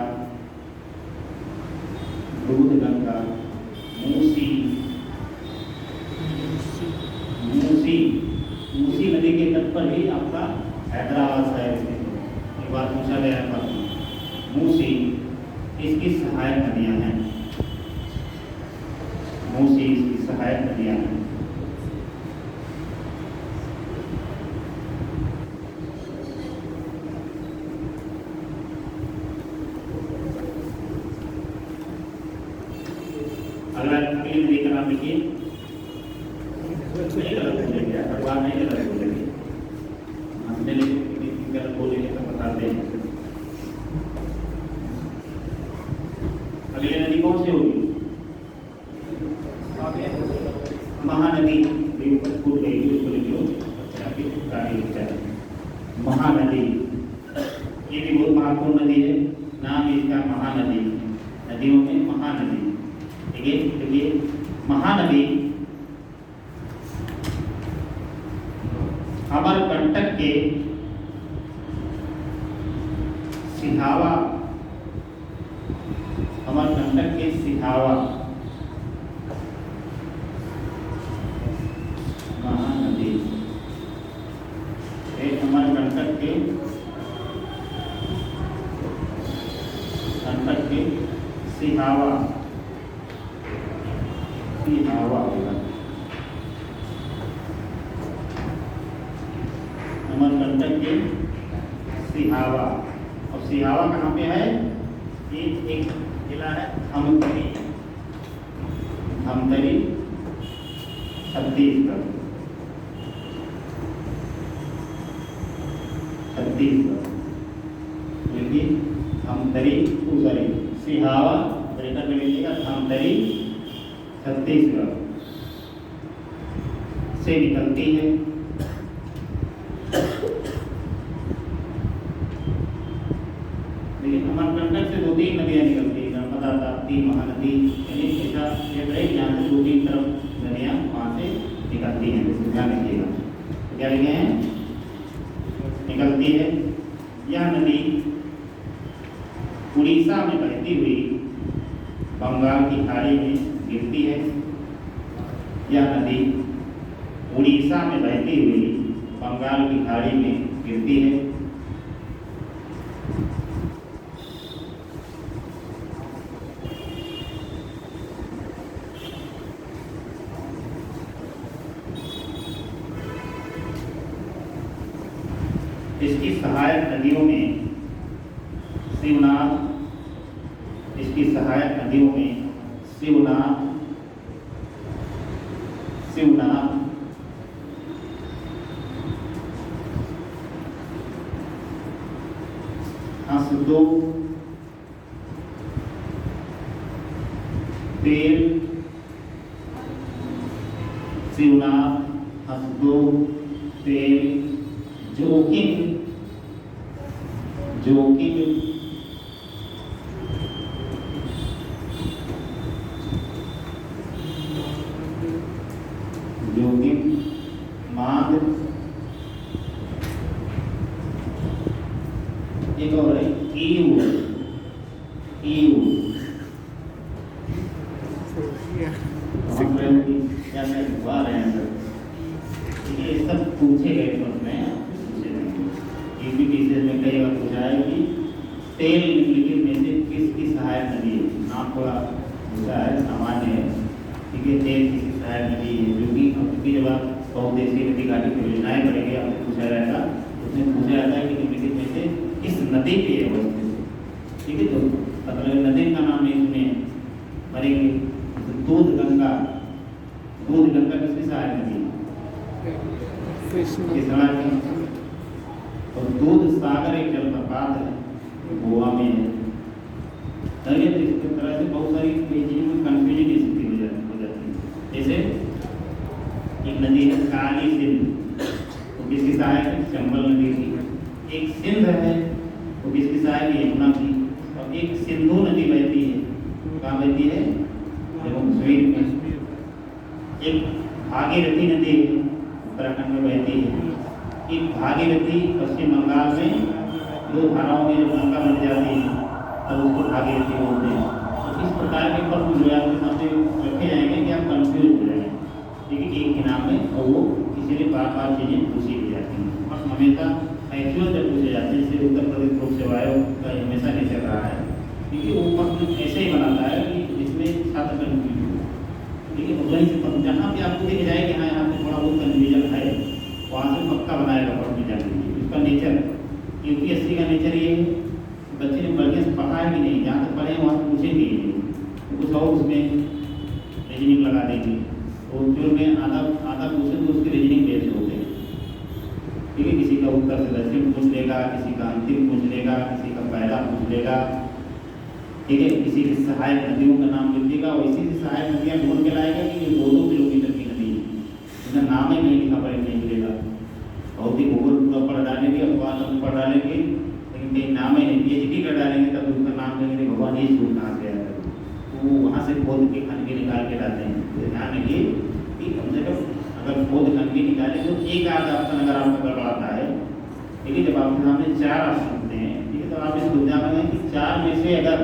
दूध गंगा, मूसी, मूसी, मूसी नदी के तट पर ही आपका हैदराबाद शहर है। एक बार पूछा गया पर मूसी इसकी सहायक नदियां हैं। मूसी इसकी सहायक नदियां हैं। अगली नदी का नाम लिखिए। नहीं गलत बोलेंगे, भगवान नहीं गलत बोलेंगे, हमने गलत बोलेंगे तो बताते हैं। अगली नदी कौन सी होगी? महानदी, ऊपर फूट गई, उसको लिखियो। ये भी बहुत महत्वपूर्ण नदी है, नाम इसका महानदी, नदियों में महानदी। ठीक है, तो ये महानदी अमरकंटक के सिहावा, अमरकंटक के सिहावा महानदी, अमरकंटक के सिहावा, सिहावा होगा, अमरकंटक के सिहावा। और सिहावा कहाँ पे है? ये एक जिला है धमतरी, धमतरी छत्तीसगढ़, छत्तीसगढ़। देखिए धमतरी, सॉरी सिहावा ब्रेकर में लीजिएगा, धमतरी छत्तीसगढ़ से निकलती है। अमरकंटक से 2-3 नदियाँ निकलती है, नर्मदा, ताप्ती, महानदी, यानी ऐसा क्षेत्र है यहाँ से 2-3 तरफ नदियाँ वहाँ से निकलती हैं। जैसे ध्यान रखिएगा, क्या लिखे हैं? निकलती है। यह नदी उड़ीसा में बहती हुई बंगाल की खाड़ी में गिरती है। यह नदी उड़ीसा में बहती हुई बंगाल की खाड़ी में गिरती है। इसकी सहायक नदियों में शिवनाथ, इसकी सहायक नदियों में शिवनाथ, शिवनाथ, हसदो, तेल, शिवनाथ, हसदो, तेल, जोखिम, जोखिम, जोखिम, मांग, एक और है ईऊ, ईऊ, क्या मैं हुआ रहे हैं सर, ये सब पूछे गए प्रश्न में, यूपीपीसीएस में कई बार पूछा है कि तेल निम्नलिखित में से किसकी सहायक नदी है? नाम थोड़ा पूछा है, सामान्य है। ठीक है, तेल किसकी सहायक नदी है? जो कि क्योंकि जब आप बहुउद्देशीय नदी घाटी परियोजनाएं करेंगे, आपको पूछा जाएगा, उसमें पूछा जाता है कि निम्नलिखित में से किस नदी पे है अवस्थित। ठीक है, तो मतलब नदी का नाम नहीं सुने पढ़ेंगे। दूध गंगा, दूध गंगा किसकी सहायक नदी है? और दूध सागर एक जलप्रपात है, गोवा में है। इस तरह से बहुत सारी चीज़ों में कन्फ्यूजन की स्थिति हो जाती है। जैसे एक नदी है काली सिंध, वो किसकी सहायक है? चंबल नदी की। एक सिंध है, वो किसकी सहायक है? यमुना की। और एक सिंधु नदी बहती है, कहाँ बहती है? जम्मू कश्मीर में। एक भागीरथी नदी उत्तराखंड में बहती है। एक भागीरथी पश्चिम बंगाल में, 2 धाराओं में जब गंगा बन जाती है तब उसको भागीरथी बोलते हैं। तो इस प्रकार के प्रश्न जो आपके सामने रखे जाएंगे कि आप कंफ्यूज हो जाएंगे, लेकिन एक ही नाम है और वो इसीलिए बार बार चीज़ें पूछी भी जाती हैं। और हमेशा एक्चुअल जब पूछे जाते हैं, जैसे उत्तर प्रदेश लोक सेवाएं का हमेशा नहीं चल रहा है, क्योंकि वो प्रश्न ऐसे ही बनाता है कि जिसमें छात्र कन्फ्यूज हो। ठीक है, वहीं से जहाँ भी आपको दिख जाए कि हाँ यहाँ पे थोड़ा बहुत कन्फ्यूजन है, वहाँ से पक्का बनाएगा प्रश्न जाने। उसका नेचर, यूपीएससी का नेचर ये है, बच्चे ने बढ़िया से पढ़ा है कि नहीं, जहाँ तक पढ़े वहाँ से पूछेंगे कुछ और उसमें रीजनिंग लगा देंगे। तो जो में आधा पूछे तो उसके रीजनिंग बेस्ड होते हैं। ठीक है, किसी का उत्तर से दक्षिण पूछ लेगा, किसी का अंतिम पूछ लेगा, किसी का पहला पूछ लेगा। ठीक है, किसी की सहायक नदियों का नाम लिख देगा, वैसी ही सहायक नदियाँ ढूंढ के लाएगा कि ये 2-2 किलोमीटर की नदी है, इसका नाम ही नहीं लिखा पड़े नहीं मिलेगा। बहुत ही भूगोल पूरा पर डालेंगे, अपवाद अंत पर डालेंगे, लेकिन कहीं नाम है PhD का डालेंगे तब उसका नाम देंगे भगवान ये सूट कहाँ से आया, तो वो वहाँ से खोद के खनगी निकाल के डालते हैं। तो ध्यान रखिए कि कम से कम अगर खोद खनगी निकालें तो एक आध ऑप्शन अगर आपका गड़बड़ाता है, लेकिन जब आपके सामने 4 ऑप्शन होते हैं, ठीक है, तो आप इस दुविधा में हैं कि 4 में से अगर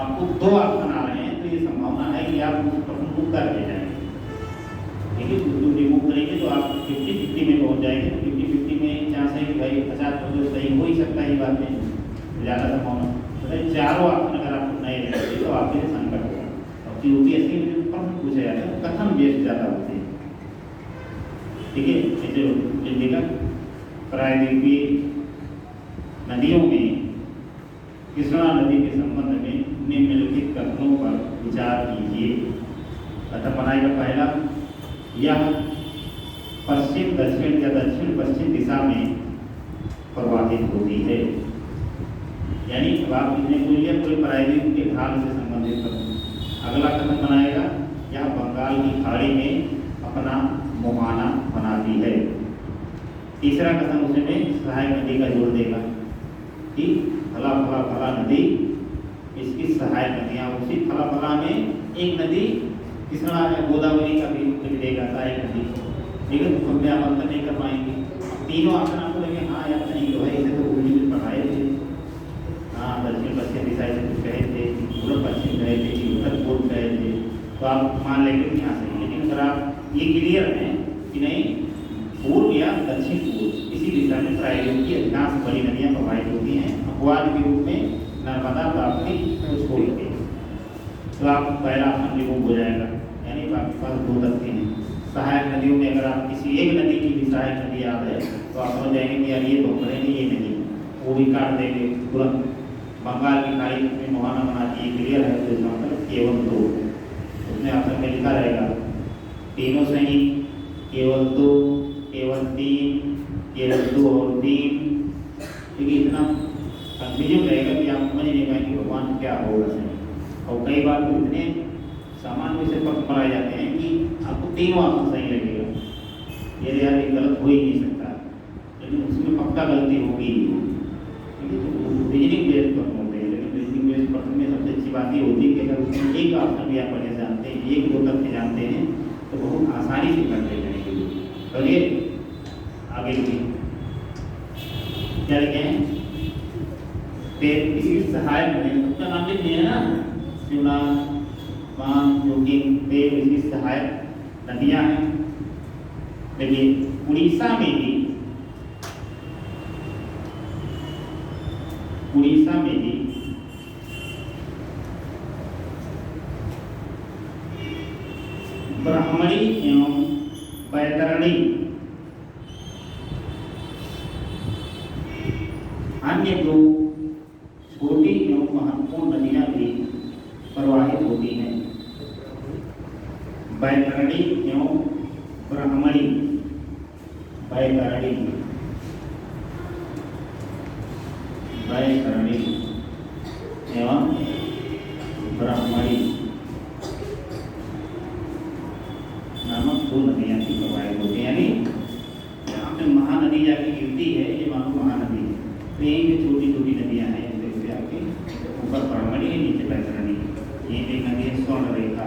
आपको 2 ऑप्शन आ रहे हैं तो ये संभावना है कि आप उस प्रश्न को कर ले जाएंगे। लेकिन उसको रिमूव करेंगे तो आप 50-50 में पहुँच जाएंगे। 50-50 में चांस है कि भाई 50% सही हो ही सकता है, ये बात नहीं ज़्यादा संभावना। तो चारों ऑप्शन अगर आपको नए लगते तो आपके लिए संकट होगा। और UPSC में जो प्रश्न पूछा जाता है कथन बेस्ड ज़्यादा होते हैं, ठीक है। जैसे लिखिएगा प्रायद्वीपीय नदियों में कृष्णा नदी के संबंध में निम्नलिखित कथनों पर विचार कीजिए। कथन बनाएगा पहला, यह पश्चिम दक्षिण या दक्षिण पश्चिम दिशा में प्रवाहित होती है। यानी अब आप इसने पूरे प्रायद्वीप के ढाल से संबंधित कथन। अगला कथन बनाएगा, यह बंगाल की खाड़ी में अपना मुहाना बनाती है। तीसरा कथन उसमें सहायक नदी का जोड़ देगा कि फला फला फला नदी इसकी सहायक नदियाँ, उसी फला फला में एक नदी कृष्णा या गोदावरी का भी लिख देगा सहायक नदी, लेकिन हम आप अंतर नहीं कर पाएंगे। तीनों ऑप्शन आपको लगे हाँ यार नहीं जो है, इसे तो उर्दू में पढ़ाए थे, हाँ दक्षिण पश्चिम दिशा से कुछ कहे थे, पूर्व पश्चिम कहे थे, उत्तर पूर्व कहे थे, तो आप मान लेंगे कि यहाँ सही। लेकिन अगर आप ये क्लियर हैं कि नहीं पूर्व या दक्षिण पूर्व इसी दिशा में प्रायद्वीप की अधिकांश बड़ी नदियाँ प्रवाहित होती हैं, अपवाद के रूप में नर्मदा, ताप्ती को छोड़ के, तो आप पहला ऑप्शन रिमूव हो जाएगा। यानी आपके पास 2 तथ्य हैं। सहायक नदियों में अगर आप किसी एक नदी की भी सहायक नदी याद है तो आप समझ जाएंगे कि यार ये तो करेंगे, ये नहीं, वो भी काट देंगे तुरंत। बंगाल की खाड़ी में मुहाना बनाती है, क्लियर है, तो इसका मतलब केवल 2 उसमें ऑप्शन में लिखा रहेगा। तीनों सही, केवल 2, केवल 3, केवल 2 और 3, क्योंकि इतना कंफ्यूजन रहेगा कि आप समझ नहीं पाएंगे भगवान क्या होगा सही। और कई बार तो इतने सामान्य से पक्ष बनाए जाते हैं कि आपको 3 ऑप्शन सही लगेगा, ये यार ये गलत हो ही नहीं सकता, लेकिन उसमें पक्का गलती होगी। रीजनिंग बेस्ड प्रश्न होते हैं, लेकिन रीजनिंग बेस्ड प्रश्न में सबसे अच्छी बात ये होती है कि अगर उसमें एक ऑप्शन भी आप पढ़ने जानते हैं, 1-2 तथ्य जानते हैं, तो बहुत आसानी से कर ले जाएंगे। चलिए आगे लिखिए, क्या लिखे हैं, किसी सहायक नदी उसका नाम लिख दिया है ना, शिवना, बांध, जोगिंग, पेड़, इसकी सहायक नदियां हैं। देखिए उड़ीसा में भी ब्राह्मणी एवं बैतरणी अन्य 2 छोटी एवं महत्वपूर्ण नदियां भी प्रवाहित होती हैं। बैतरणी एवं ब्राह्मणी, बैतरणी एवं ब्राह्मणी नामक 2 नदियां भी प्रवाहित होती हैं। यानी यहाँ पे महानदी जाके गिरती है, ये मानो महानदी है, तो यही जो छोटी छोटी नदियां हैं जैसे आपके ऊपर ब्राह्मणी है, नीचे बैतरणी, ये एक नदी है स्वर्ण रेखा,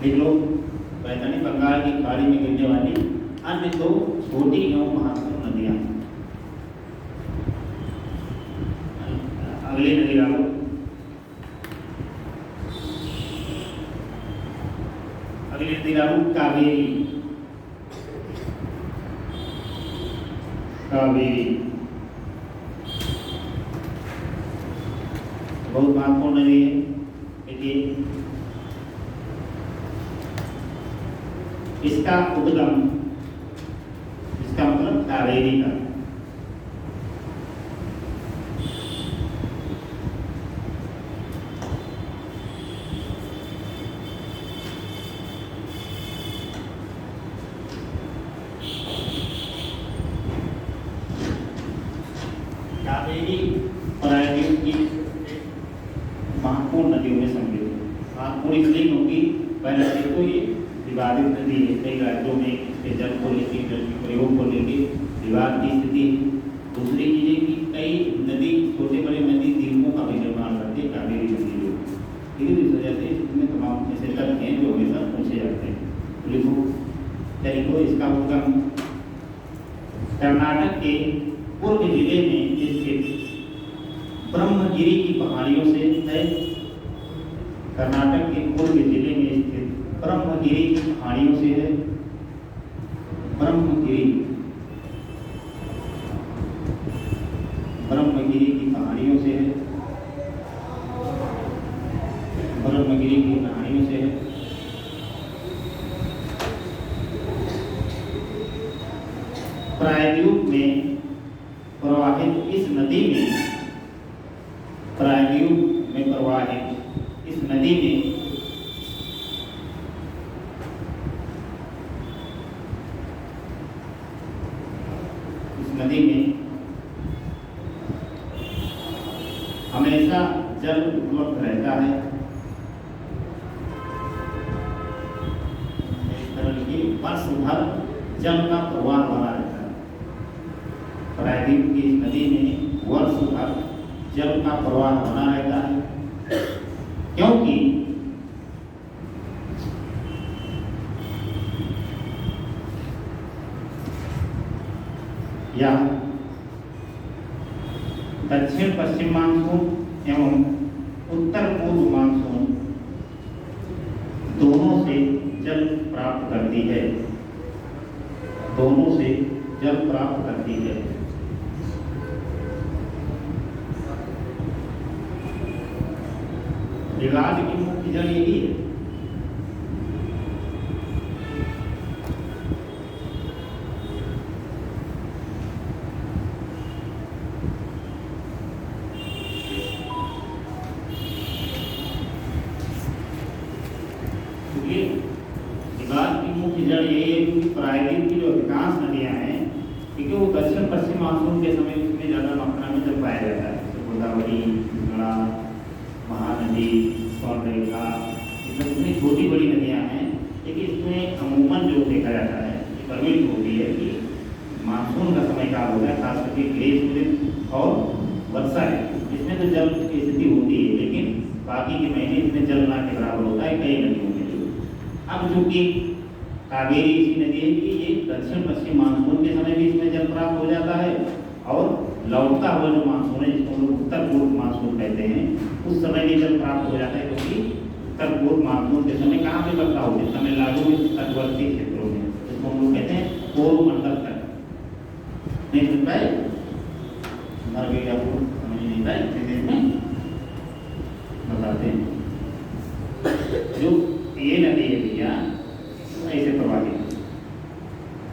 देख लो। बैतरणी बंगाल की खाड़ी में गिरने वाली अन्य 2 छोटी एवं महत्वपूर्ण नदियां। अगली नदी डालो, अगली नदी डालो कावेरी। कावेरी बहुत महत्वपूर्ण नदी है। देखिए इसका उद्गम, इसका मतलब कावेरी का, कावेरी प्रायद्वीप की महत्वपूर्ण नदियों में सम्मिलित है। महत्वपूर्ण इसलिए क्योंकि पहले तो ये विवादित नदी है, कई राज्यों में इसके जल को लेकर, जल के प्रयोग को लेकर विवाद की स्थिति। दूसरी चीज़ें कि कई नदी, छोटे बड़े नदी द्वीपों का भी निर्माण करती है, कावेरी नदी जो, ठीक है। इस वजह से इसमें तमाम ऐसे तथ्य हैं जो हमेशा पूछे जाते हैं। तो लिखो तरीको इसका उद्गम कर्नाटक के पूर्व जिले में स्थित ब्रह्मगिरी की पहाड़ियों से है। कर्नाटक के पूर्व जिले में स्थित ब्रह्मगिरी की पहाड़ियों से है। ब्रह्मगिरी की पहाड़ियों से है। ब्रह्मगिरी की पहाड़ियों से है। प्रायद्वीप में प्रवाहित इस नदी में, प्रायद्वीप में प्रवाहित इस नदी में हमेशा जल उपलब्ध रहता है। इस तरह की वर्ष भर जल का प्रवाह बना रहता है। प्रायद्वीप की इस नदी में वर्ष भर जल का प्रवाह बना रहता है, क्योंकि यह दक्षिण पश्चिम मानसून एवं उत्तर पूर्व मानसून दोनों से जल प्राप्त करती है। दोनों से जल प्राप्त करती है। विवाद की मुख्य जड़ यही है। विवाद की मुख्य जड़ यही है कि प्रायद्वीप की जो अधिकांश नदियां हैं, क्योंकि वो दक्षिण पश्चिम मानसून के समय उसमें ज़्यादा मात्रा में जल पाया जाता है। जैसे गोदावरी, गंगा, महानदी, स्वर्णरेखा, इसमें इतनी छोटी बड़ी नदियां हैं, लेकिन इसमें अमूमन जो देखा जाता है, ये परमिट होती है कि मानसून का समय का होता है, खास करके ग्रीष्म और वर्षा है, इसमें तो जल की स्थिति होती है, लेकिन बाकी के महीने इसमें जल ना के बराबर होता है कई नदियों में। अब चूंकि कावेरी ऐसी नदी है कि ये दक्षिण पश्चिम मानसून के समय भी इसमें जल प्राप्त हो जाता है, और लौटता हुआ जो मानसून है, जिसको हम लोग उत्तर पूर्व मानसून कहते हैं, उस समय भी जल प्राप्त हो जाता है, क्योंकि उत्तर पूर्व मानसून के समय कहाँ पे बरसा होती है? तमिलनाडु में तटवर्ती क्षेत्रों में, जिसको हम लोग कहते हैं पूर्व मंडल तक। नहीं सुन पाए? समझ नहीं पाए? में बताते हैं। जो ये नदी है भैया, ऐसे प्रवाहित।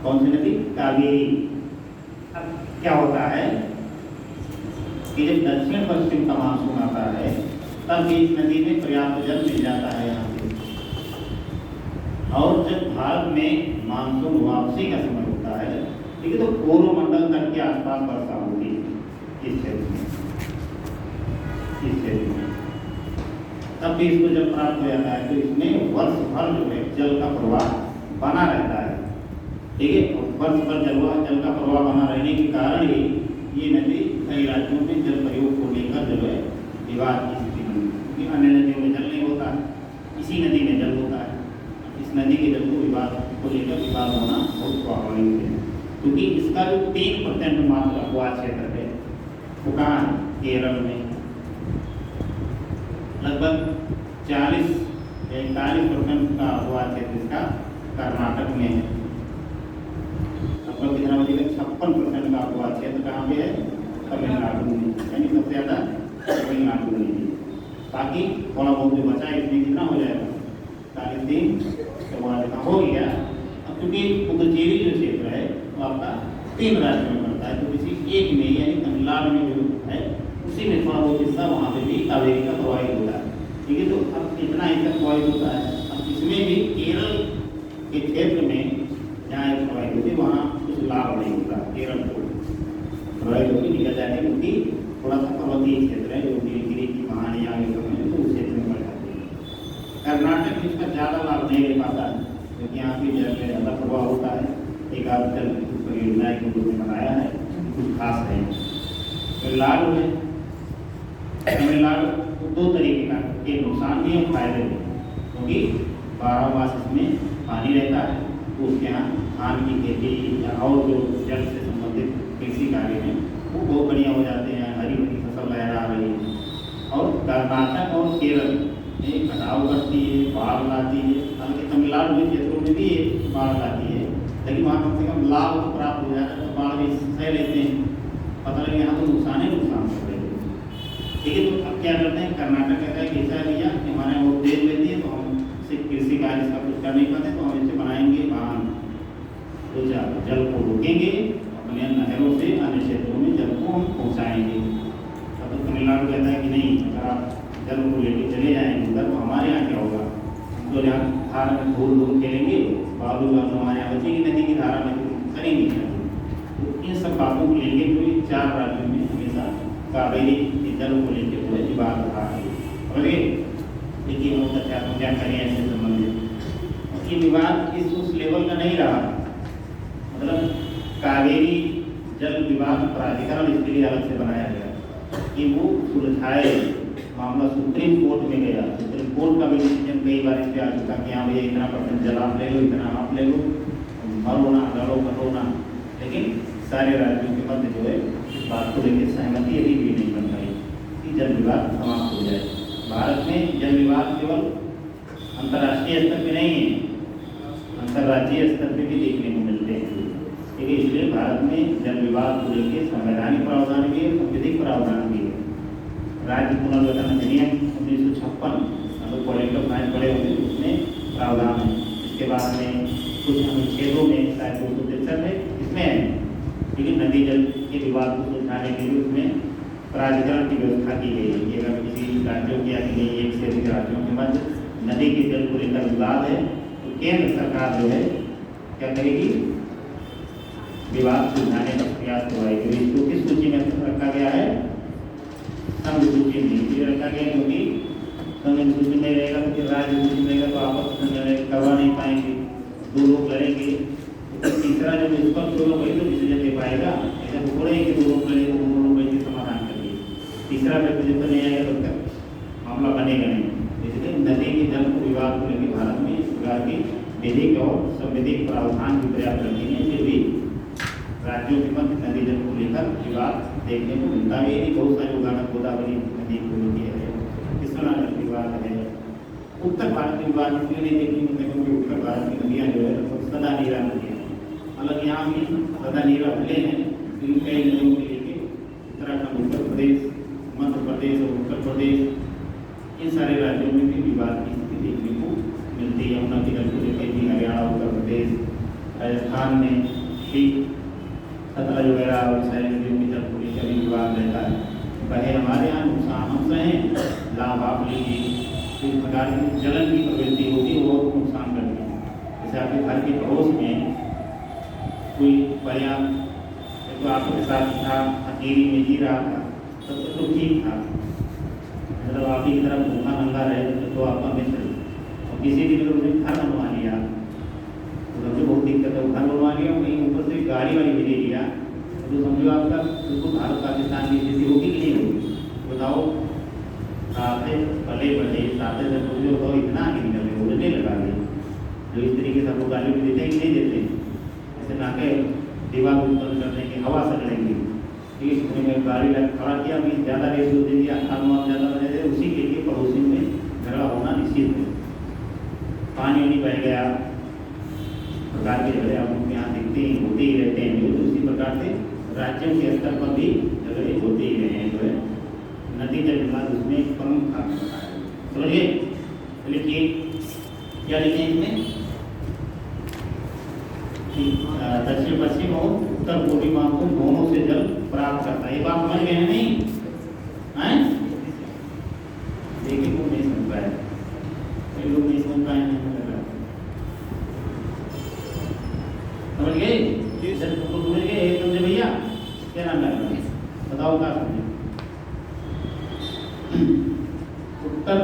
कौन सी नदी? कावेरी। अब क्या होता है कि जब दक्षिण पश्चिम का मानसून आता है, तब भी इस नदी में पर्याप्त जल मिल जाता है यहाँ पे, और जब भारत में मानसून वापसी का समय होता है, ठीक है, तो पूर्व मंडल तट के आसपास वर्षा होगी इस क्षेत्र में, इस क्षेत्र में, तब भी इसको जल प्राप्त हो जाता है। तो इसमें वर्ष भर जो है जल का प्रवाह बना रहता है, ठीक है। और वर्ष भर जल का प्रवाह बना रहने के कारण ही ये नदी कई राज्यों में जल प्रयोग को लेकर जो है विवाद की स्थिति बनी, क्योंकि अन्य नदियों में जल नहीं होता है, इसी नदी में जल होता है। इस नदी के जल को लेकर विवाद होना बहुत स्वाभाविक है, क्योंकि इसका जो 3% मात्रा हुआ क्षेत्र है वो कहाँ है? केरल में। लगभग 40-41% का हुआ क्षेत्र इसका कर्नाटक में है। लगभग कितना बचेगा? 56% का हुआ क्षेत्र कहाँ पे है? तमिलनाडु में, यानी सबसे ज़्यादा तमिलनाडु में है। बाकी थोड़ा बहुत जो बचा है, इसमें कितना हो जाएगा? 43 तो वहाँ हो गया। अब क्योंकि पुदुचेरी जो क्षेत्र है वो आपका 3 राज्यों में पड़ता है, तो किसी एक में यानी तमिलनाडु में जो है उसी में थोड़ा बहुत हिस्सा वहाँ पे भी कावेरी का प्रवाहित होता है, ठीक है। तो अब इतना ही तक प्रवाहित होता है। अब इसमें भी केरल के क्षेत्र में जहाँ प्रवाहित होती है वहाँ कुछ लाभ नहीं होता, केरल को प्रवाहित होकर निकल जाती है, क्योंकि थोड़ा सा पर्वतीय क्षेत्र है, जो नीलगिरी की पहाड़ियाँ तो उस क्षेत्र में पड़ जाती है। कर्नाटक में इसका ज़्यादा लाभ नहीं ले पाता है, क्योंकि यहाँ की जल में ज़्यादा प्रभाव होता है। एक आध जल परियोजना के रूप में बनाया है, कुछ खास है। तमिलनाडु में तमिलनाडु दो तरीके का के नुकसान भी और फायदे भी, क्योंकि 12 मास इसमें पानी रहता है, तो उसके यहाँ धान की खेती या और जो जल से संबंधित कृषि कार्य हैं वो बहुत बढ़िया हो जाते हैं, हरी भरी फसल लहरा रही है। और कर्नाटक और केरल में कटाव करती है, बाढ़ लाती है, हालांकि तमिलनाडु के क्षेत्रों में भी बाढ़ लाती है, लेकिन वहाँ कम से कम लाभ तो प्राप्त हो जाता है, तो बाढ़ भी सह लेते हैं। पता लगे यहाँ तो नुकसान ही नुकसान कर रहे हैं। ठीक है, तो अब क्या करते हैं, कर्नाटक कहता है कि ऐसा भैया कि हमारे वो तेज लेती है, तो हम कृषि कार्य इसका कुछ कर नहीं पाते, तो हम इसे बनाएंगे बांध, तो जल को रोकेंगे, अपने नहरों से अन्य क्षेत्रों में जल को हम पहुँचाएंगे। तो तमिलनाडु कहता है कि नहीं, अगर आप जल को लेकर चले जाएंगे उधर, तो हमारे यहाँ क्या होगा, हम तो यहाँ धारा में धूल धूल खेलेंगे, बालू बालू हमारे यहाँ बचेगी, नदी की धारा में करेंगे। तो इन सब बातों को लेकर जो 4 राज्यों में हमेशा कावेरी के जल को लेकर जो है विवाद रहा है। और ये देखिए हम तथ्यात्मक जानकारी ऐसे संबंधित, ये विवाद इस उस लेवल का नहीं रहा, मतलब कावेरी जल विवाद प्राधिकरण इसके लिए अलग से बनाया गया कि वो सुलझाए मामला। सुप्रीम कोर्ट में गया, सुप्रीम कोर्ट का भी डिसीजन कई बार इस पर आ चुका कि हाँ भैया इतना % जल आप ले लो, इतना आप ले लो, मरो ना लड़ो करो ना, लेकिन सारे राज्यों के मध्य जो है इस बात को लेकर सहमति अभी भी नहीं बन पाई कि जल विवाद समाप्त हो जाए। भारत में जल विवाद केवल अंतर्राष्ट्रीय स्तर पर नहीं है, अंतर्राज्यीय स्तर पर भी देखने को मिलते हैं। ठीक है, इसलिए भारत में जल विवाद को लेकर संवैधानिक प्रावधान भी है, संविधिक प्रावधान भी है। राज्य पुनर्गठन अधिनियम 1956 मतलब पॉलिटिकल साइंस पढ़े होंगे, उसमें प्रावधान है। इसके बाद में कुछ अनुच्छेदों में शायद 263 है, इसमें है, लेकिन नदी जल के विवाद को सुलझाने के लिए उसमें प्राधिकरण की व्यवस्था की गई है कि अगर किसी राज्यों की या कहीं एक से अधिक राज्यों के मध्य नदी के जल को लेकर विवाद है, तो केंद्र सरकार जो है क्या करेगी, विवाद सुलझाने का प्रयास करवाएगी। इसको किस सूची में रखा गया है, संघ सूची में इसलिए रखा गया क्योंकि संघ सूची में रहेगा तो फिर राज्य सूची में रहेगा, तो आपस में लड़ाई करवा नहीं पाएंगे, 2 लोग लड़ेंगे, तो तीसरा जब निष्पक्ष होगा वही तो डिसीजन दे पाएगा। ऐसा तो थोड़ा ही कि 2 लोग लड़े तो 2 लोग वही समाधान करिए, तीसरा रिप्रेजेंट नहीं आएगा तब तक मामला बनेगा नहीं। इसलिए नदी के जल को विवाद को लेकर भारत में इस प्रकार की विधिक और संविधिक प्रावधान की पर्याप्त रखी है, फिर भी राज्यों के मध्य नदी जल को लेकर विवाद देखने को मिलता है। ये बहुत सारे उदाहरण, गोदावरी नदी को लेकर है, कृष्णा विवाद है। उत्तर भारत के विवाद इसलिए नहीं देखने को मिलते क्योंकि उत्तर भारत की नदियाँ जो है सदा नीरा नदियाँ, मतलब यहाँ भी सदा नीरा भले हैं, लेकिन कई नदियों के लेके उत्तराखंड, उत्तर प्रदेश, मध्य प्रदेश और उत्तर प्रदेश, इन सारे राज्यों में भी विवाद की स्थिति देखने को मिलती है। यमुना के जल को लेकर भी हरियाणा, उत्तर प्रदेश, राजस्थान में भी सतलज वगैरह और सारी नदियों के जल को लेकर भी विवाद रहता है। कहे हमारे यहाँ नुकसान हम सहें, लाभ आप लीजिए, इस प्रकार की जलन की प्रवृत्ति होती है, वो नुकसान करती है। जैसे आपके घर के पड़ोस में कोई बढ़िया तो आपके साथ था, अकेली में जी रहा था, तब तो ठीक था, मतलब आप ही की तरफ भूखा नंगा रहे तो आपका मित्र, और किसी भी उसने घर बनवा लिया तो सबसे बहुत दिक्कत है, घर बनवा लिया, कहीं ऊपर से गाड़ी वाली भी ले लिया, तो समझो आपका बिल्कुल भारत पाकिस्तान की स्थिति होगी कि नहीं होगी, बताओ। साथे पले बढ़े साथे से जो हो इतना आगे निकल रहे, उड़ने लगा गए, जो इस तरीके से आपको गाली भी देते हैं कि नहीं देते, ऐसे नाके दीवार उत्पन्न करने की हवा से लड़ेंगे। ठीक है, गाड़ी खड़ा किया, अभी ज़्यादा रेट दे दिया, खाद ज़्यादा बने थे, उसी के लिए पड़ोसी में झगड़ा होना निश्चित है। पानी वानी बह गया, प्रकार के झगड़े आप लोग यहाँ देखते ही होते ही रहते हैं, जो उसी प्रकार से राज्यों के स्तर पर भी झगड़े होते ही रहे हैं। जो है नदी जल विवाद उसमें एक प्रमुख कारण होता है। समझिए, लिखिए क्या लिखे इसमें, दक्षिण पश्चिम और उत्तर पूर्वी मानसून दोनों से जल प्राप्त करता है। ये बात समझ गए हैं नहीं? हैं? देखिए वो नहीं समझ पाए, कई लोग नहीं समझ पाए, समझ गए? समझ गए समझे भैया? क्या नाम है बताओ, क्या समझे? उत्तर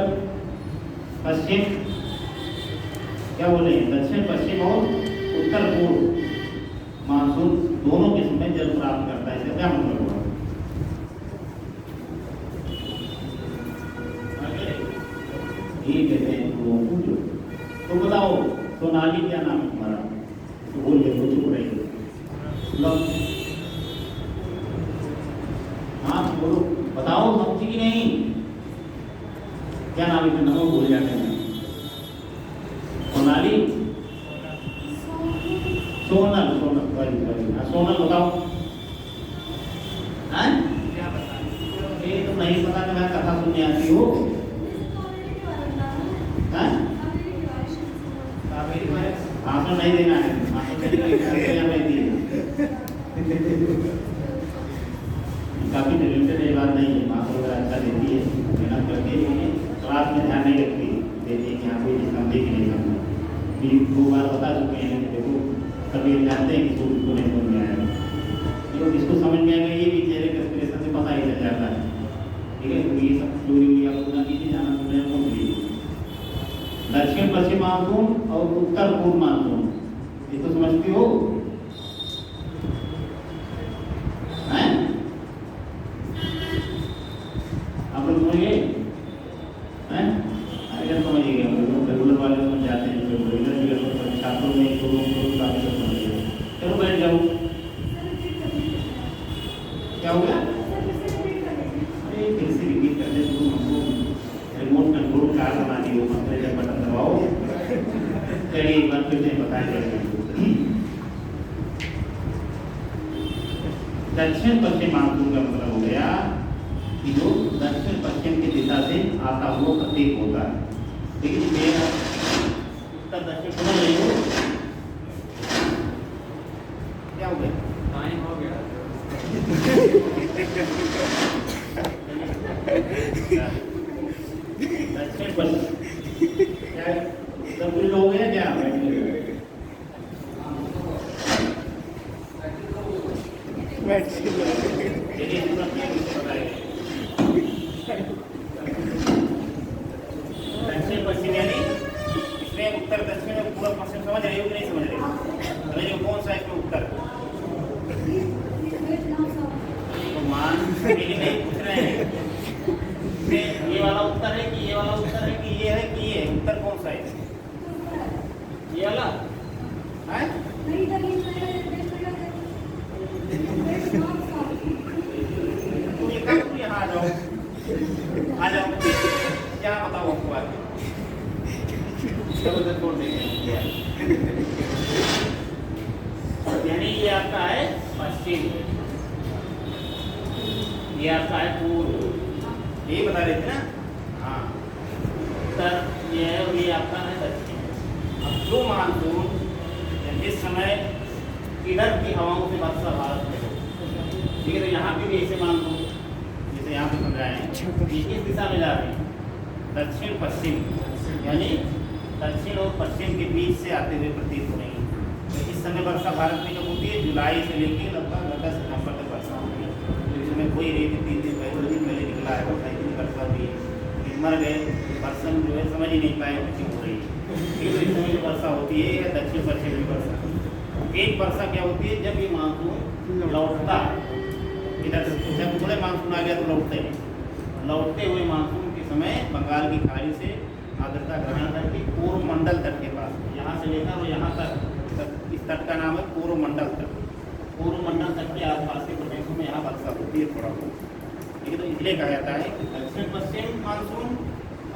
पश्चिम क्या बोले, दक्षिण पश्चिम और उत्तर पूर्व, जल प्राप्त करता है, इसका क्या मतलब हुआ? ये कहते हैं पूजो। तो बताओ सोनाली क्या नाम है तुम्हारा? तो बोल गए वो चुप रही। लो हाँ बोलो, बताओ समझी कि नहीं? क्या नाम है? नाम भूल जाते हैं। सोनाली, सोनल, सोनल, सोनल बताओ। हैं? ये तो नहीं पता कि मैं कथा सुनने आती हो। भाषण नहीं देना है, काफी टैलेंटेड ये बात नहीं है, भाषण वगैरह अच्छा देती है, मेहनत करती है, क्लास में ध्यान नहीं रखती, देती है कि यहाँ कोई समझे कि नहीं समझे। भी 2 बार बता चुके हैं कि देखो कभी जानते हैं कि इसको नहीं समझ में आएगा, तो इसको समझ में आएगा ये भी चेहरे के एक्सप्रेशन से पता ही चल जाता है। ठीक है, तो ये सब स्टोरी आप पूरा कीजिए, जाना सुनने को मिली। दक्षिण पश्चिम मानसून और उत्तर पूर्व मानसून, ये तो समझती हो? हैं? आप लोग समझिए? हैं? अगर समझिए, हम लोग रेगुलर वाले समझ जाते हैं, जो रेगुलर छात्रों में तो लोग काफी सब समझिए। चलो बैठ जाओ। क्या हो गया? अरे फिर से रिपीट करने तो हमको रिमोट कंट्रोल कार बना दी हो, जब बटन दबाओ चलिए एक बार फिर से बताएं। दक्षिण पश्चिम मानसून का मतलब हो गया कि जो दक्षिण पश्चिम की दिशा से आता हुआ प्रतीक होता है। लेकिन मेरा उत्तर दक्षिण समझ रही हो? क्या हो गया? टाइम हो गया। दक्षिण पश्चिम क्या सब कुछ हो गया क्या? दक्षिण पश्चिम यानी इसमें उत्तर दक्षिण और पूर्व पश्चिम समझ रही हो कि नहीं समझ रही हो? समझिए कौन सा इसमें उत्तर? तो मान नहीं पूछ रहे हैं, ये वाला उत्तर है कि ये वाला उत्तर है कि ये है कि ये उत्तर कौन सा है? ये वाला है? तो यहाँ आ जाओ, आ जाओ, क्या बताओ आपको बात? यानी ये आपका है पश्चिम, ये आपका है पूर्व, यही बता रहे थे ना? हाँ, उत्तर ये है और ये आपका है दक्षिण। अब जो मानसून जिस समय इधर की हवाओं से वर्षा भारत में, ठीक है, तो यहाँ पे भी ऐसे मान लो जैसे यहाँ पे समझाए हैं, इस दिशा में जा रही है दक्षिण पश्चिम, यानी दक्षिण और पश्चिम के बीच से आते हुए प्रतीत हो रही है। तो इस समय वर्षा भारत में जब होती है जुलाई से लेकर लगभग अगस्त सितंबर तक वर्षा होती है। तो इसमें कोई रही थी 3 दिन पहले, 2 दिन पहले निकला है, और इतनी वर्षा हुई है, मर गए, पर्सन जो है समझ ही नहीं पाए क्यों हो रही है। तो इस समय जो वर्षा होती है या दक्षिण पश्चिम की वर्षा, एक वर्षा क्या होती है जब ये मानसून लौटता इधर, जब थोड़े मानसून आ गया तो लौटते हुए मानसून के समय बंगाल की खाड़ी से आर्द्रता ग्रहण करके पूर्व मंडल तट के पास, यहाँ से लेकर और यहाँ तक, इस तट का नाम है पूर्व मंडल तट। पूर्व मंडल तट के आसपास के प्रदेशों में यहाँ वर्षा होती है थोड़ा बहुत, ठीक है। तो इसलिए कहा जाता है दक्षिण पश्चिम मानसून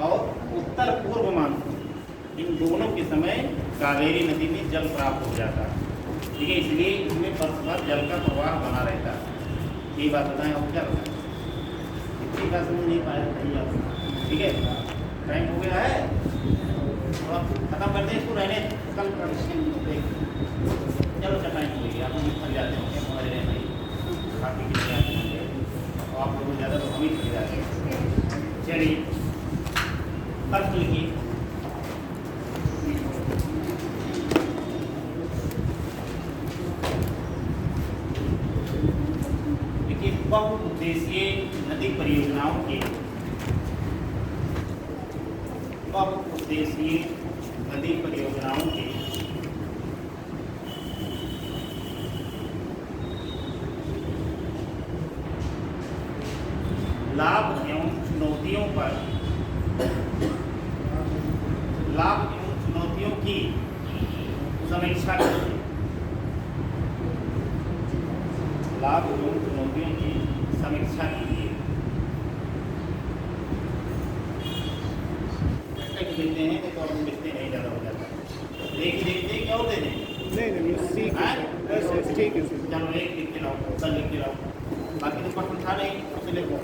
और उत्तर पूर्व मानसून, इन दोनों के समय कावेरी नदी में जल प्राप्त हो जाता है, ठीक है। इसलिए इसमें वर्ष भर जल का प्रवाह बना रहता है। ये बात बताएं आप, क्या बताएं? इतनी बात समझ नहीं पाए बताइए आप, ठीक है। टाइम हो गया है, और खत्म करते हैं इसको, रहने कल चलो अच्छा टाइम हो गया, आप लोग थक जाते होंगे, समझ रहे हैं भाई, काफ़ी कितने आते होंगे, और आप लोगों को ज़्यादा तो हम ही थक जाते हैं। चलिए अर्थ लिखिए। बहुउद्देशीय नदी परियोजनाओं के बहुउद्देशीय नदी परियोजनाओं के लाभ एवं चुनौतियों पर लाभ एवं चुनौतियों की समीक्षा कीजिए। लाभ एवं चुनौतियों की समीक्षा कीजिए। देते हैं तो हम लिखते नहीं, ज़्यादा हो जाता है। एक ही देखते हैं क्या होते हैं? नहीं ठीक है, बस ठीक है। चलो एक लिख के लाओ, कल लिख के लाओ, बाकी तो प्रश्न था नहीं उसे लिखो।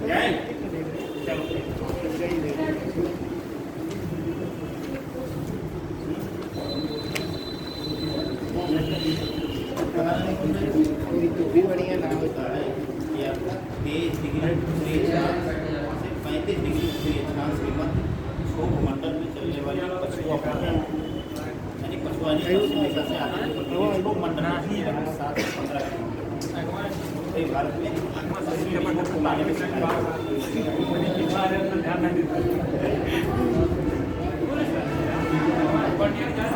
जाए चलो भी बढ़िया नाम होता है कि आपका 23 डिग्री उत्तरी अक्षांश से 35 डिग्री उत्तरी अक्षांश के मध्य क्षोभ मंडल में चलने वाली पछुआ यानी पछुआनी पश्चिम दिशा से आगे क्षोभ मंडल ही है 7 से 15 किलोमीटर भारत में ध्यान नहीं देता।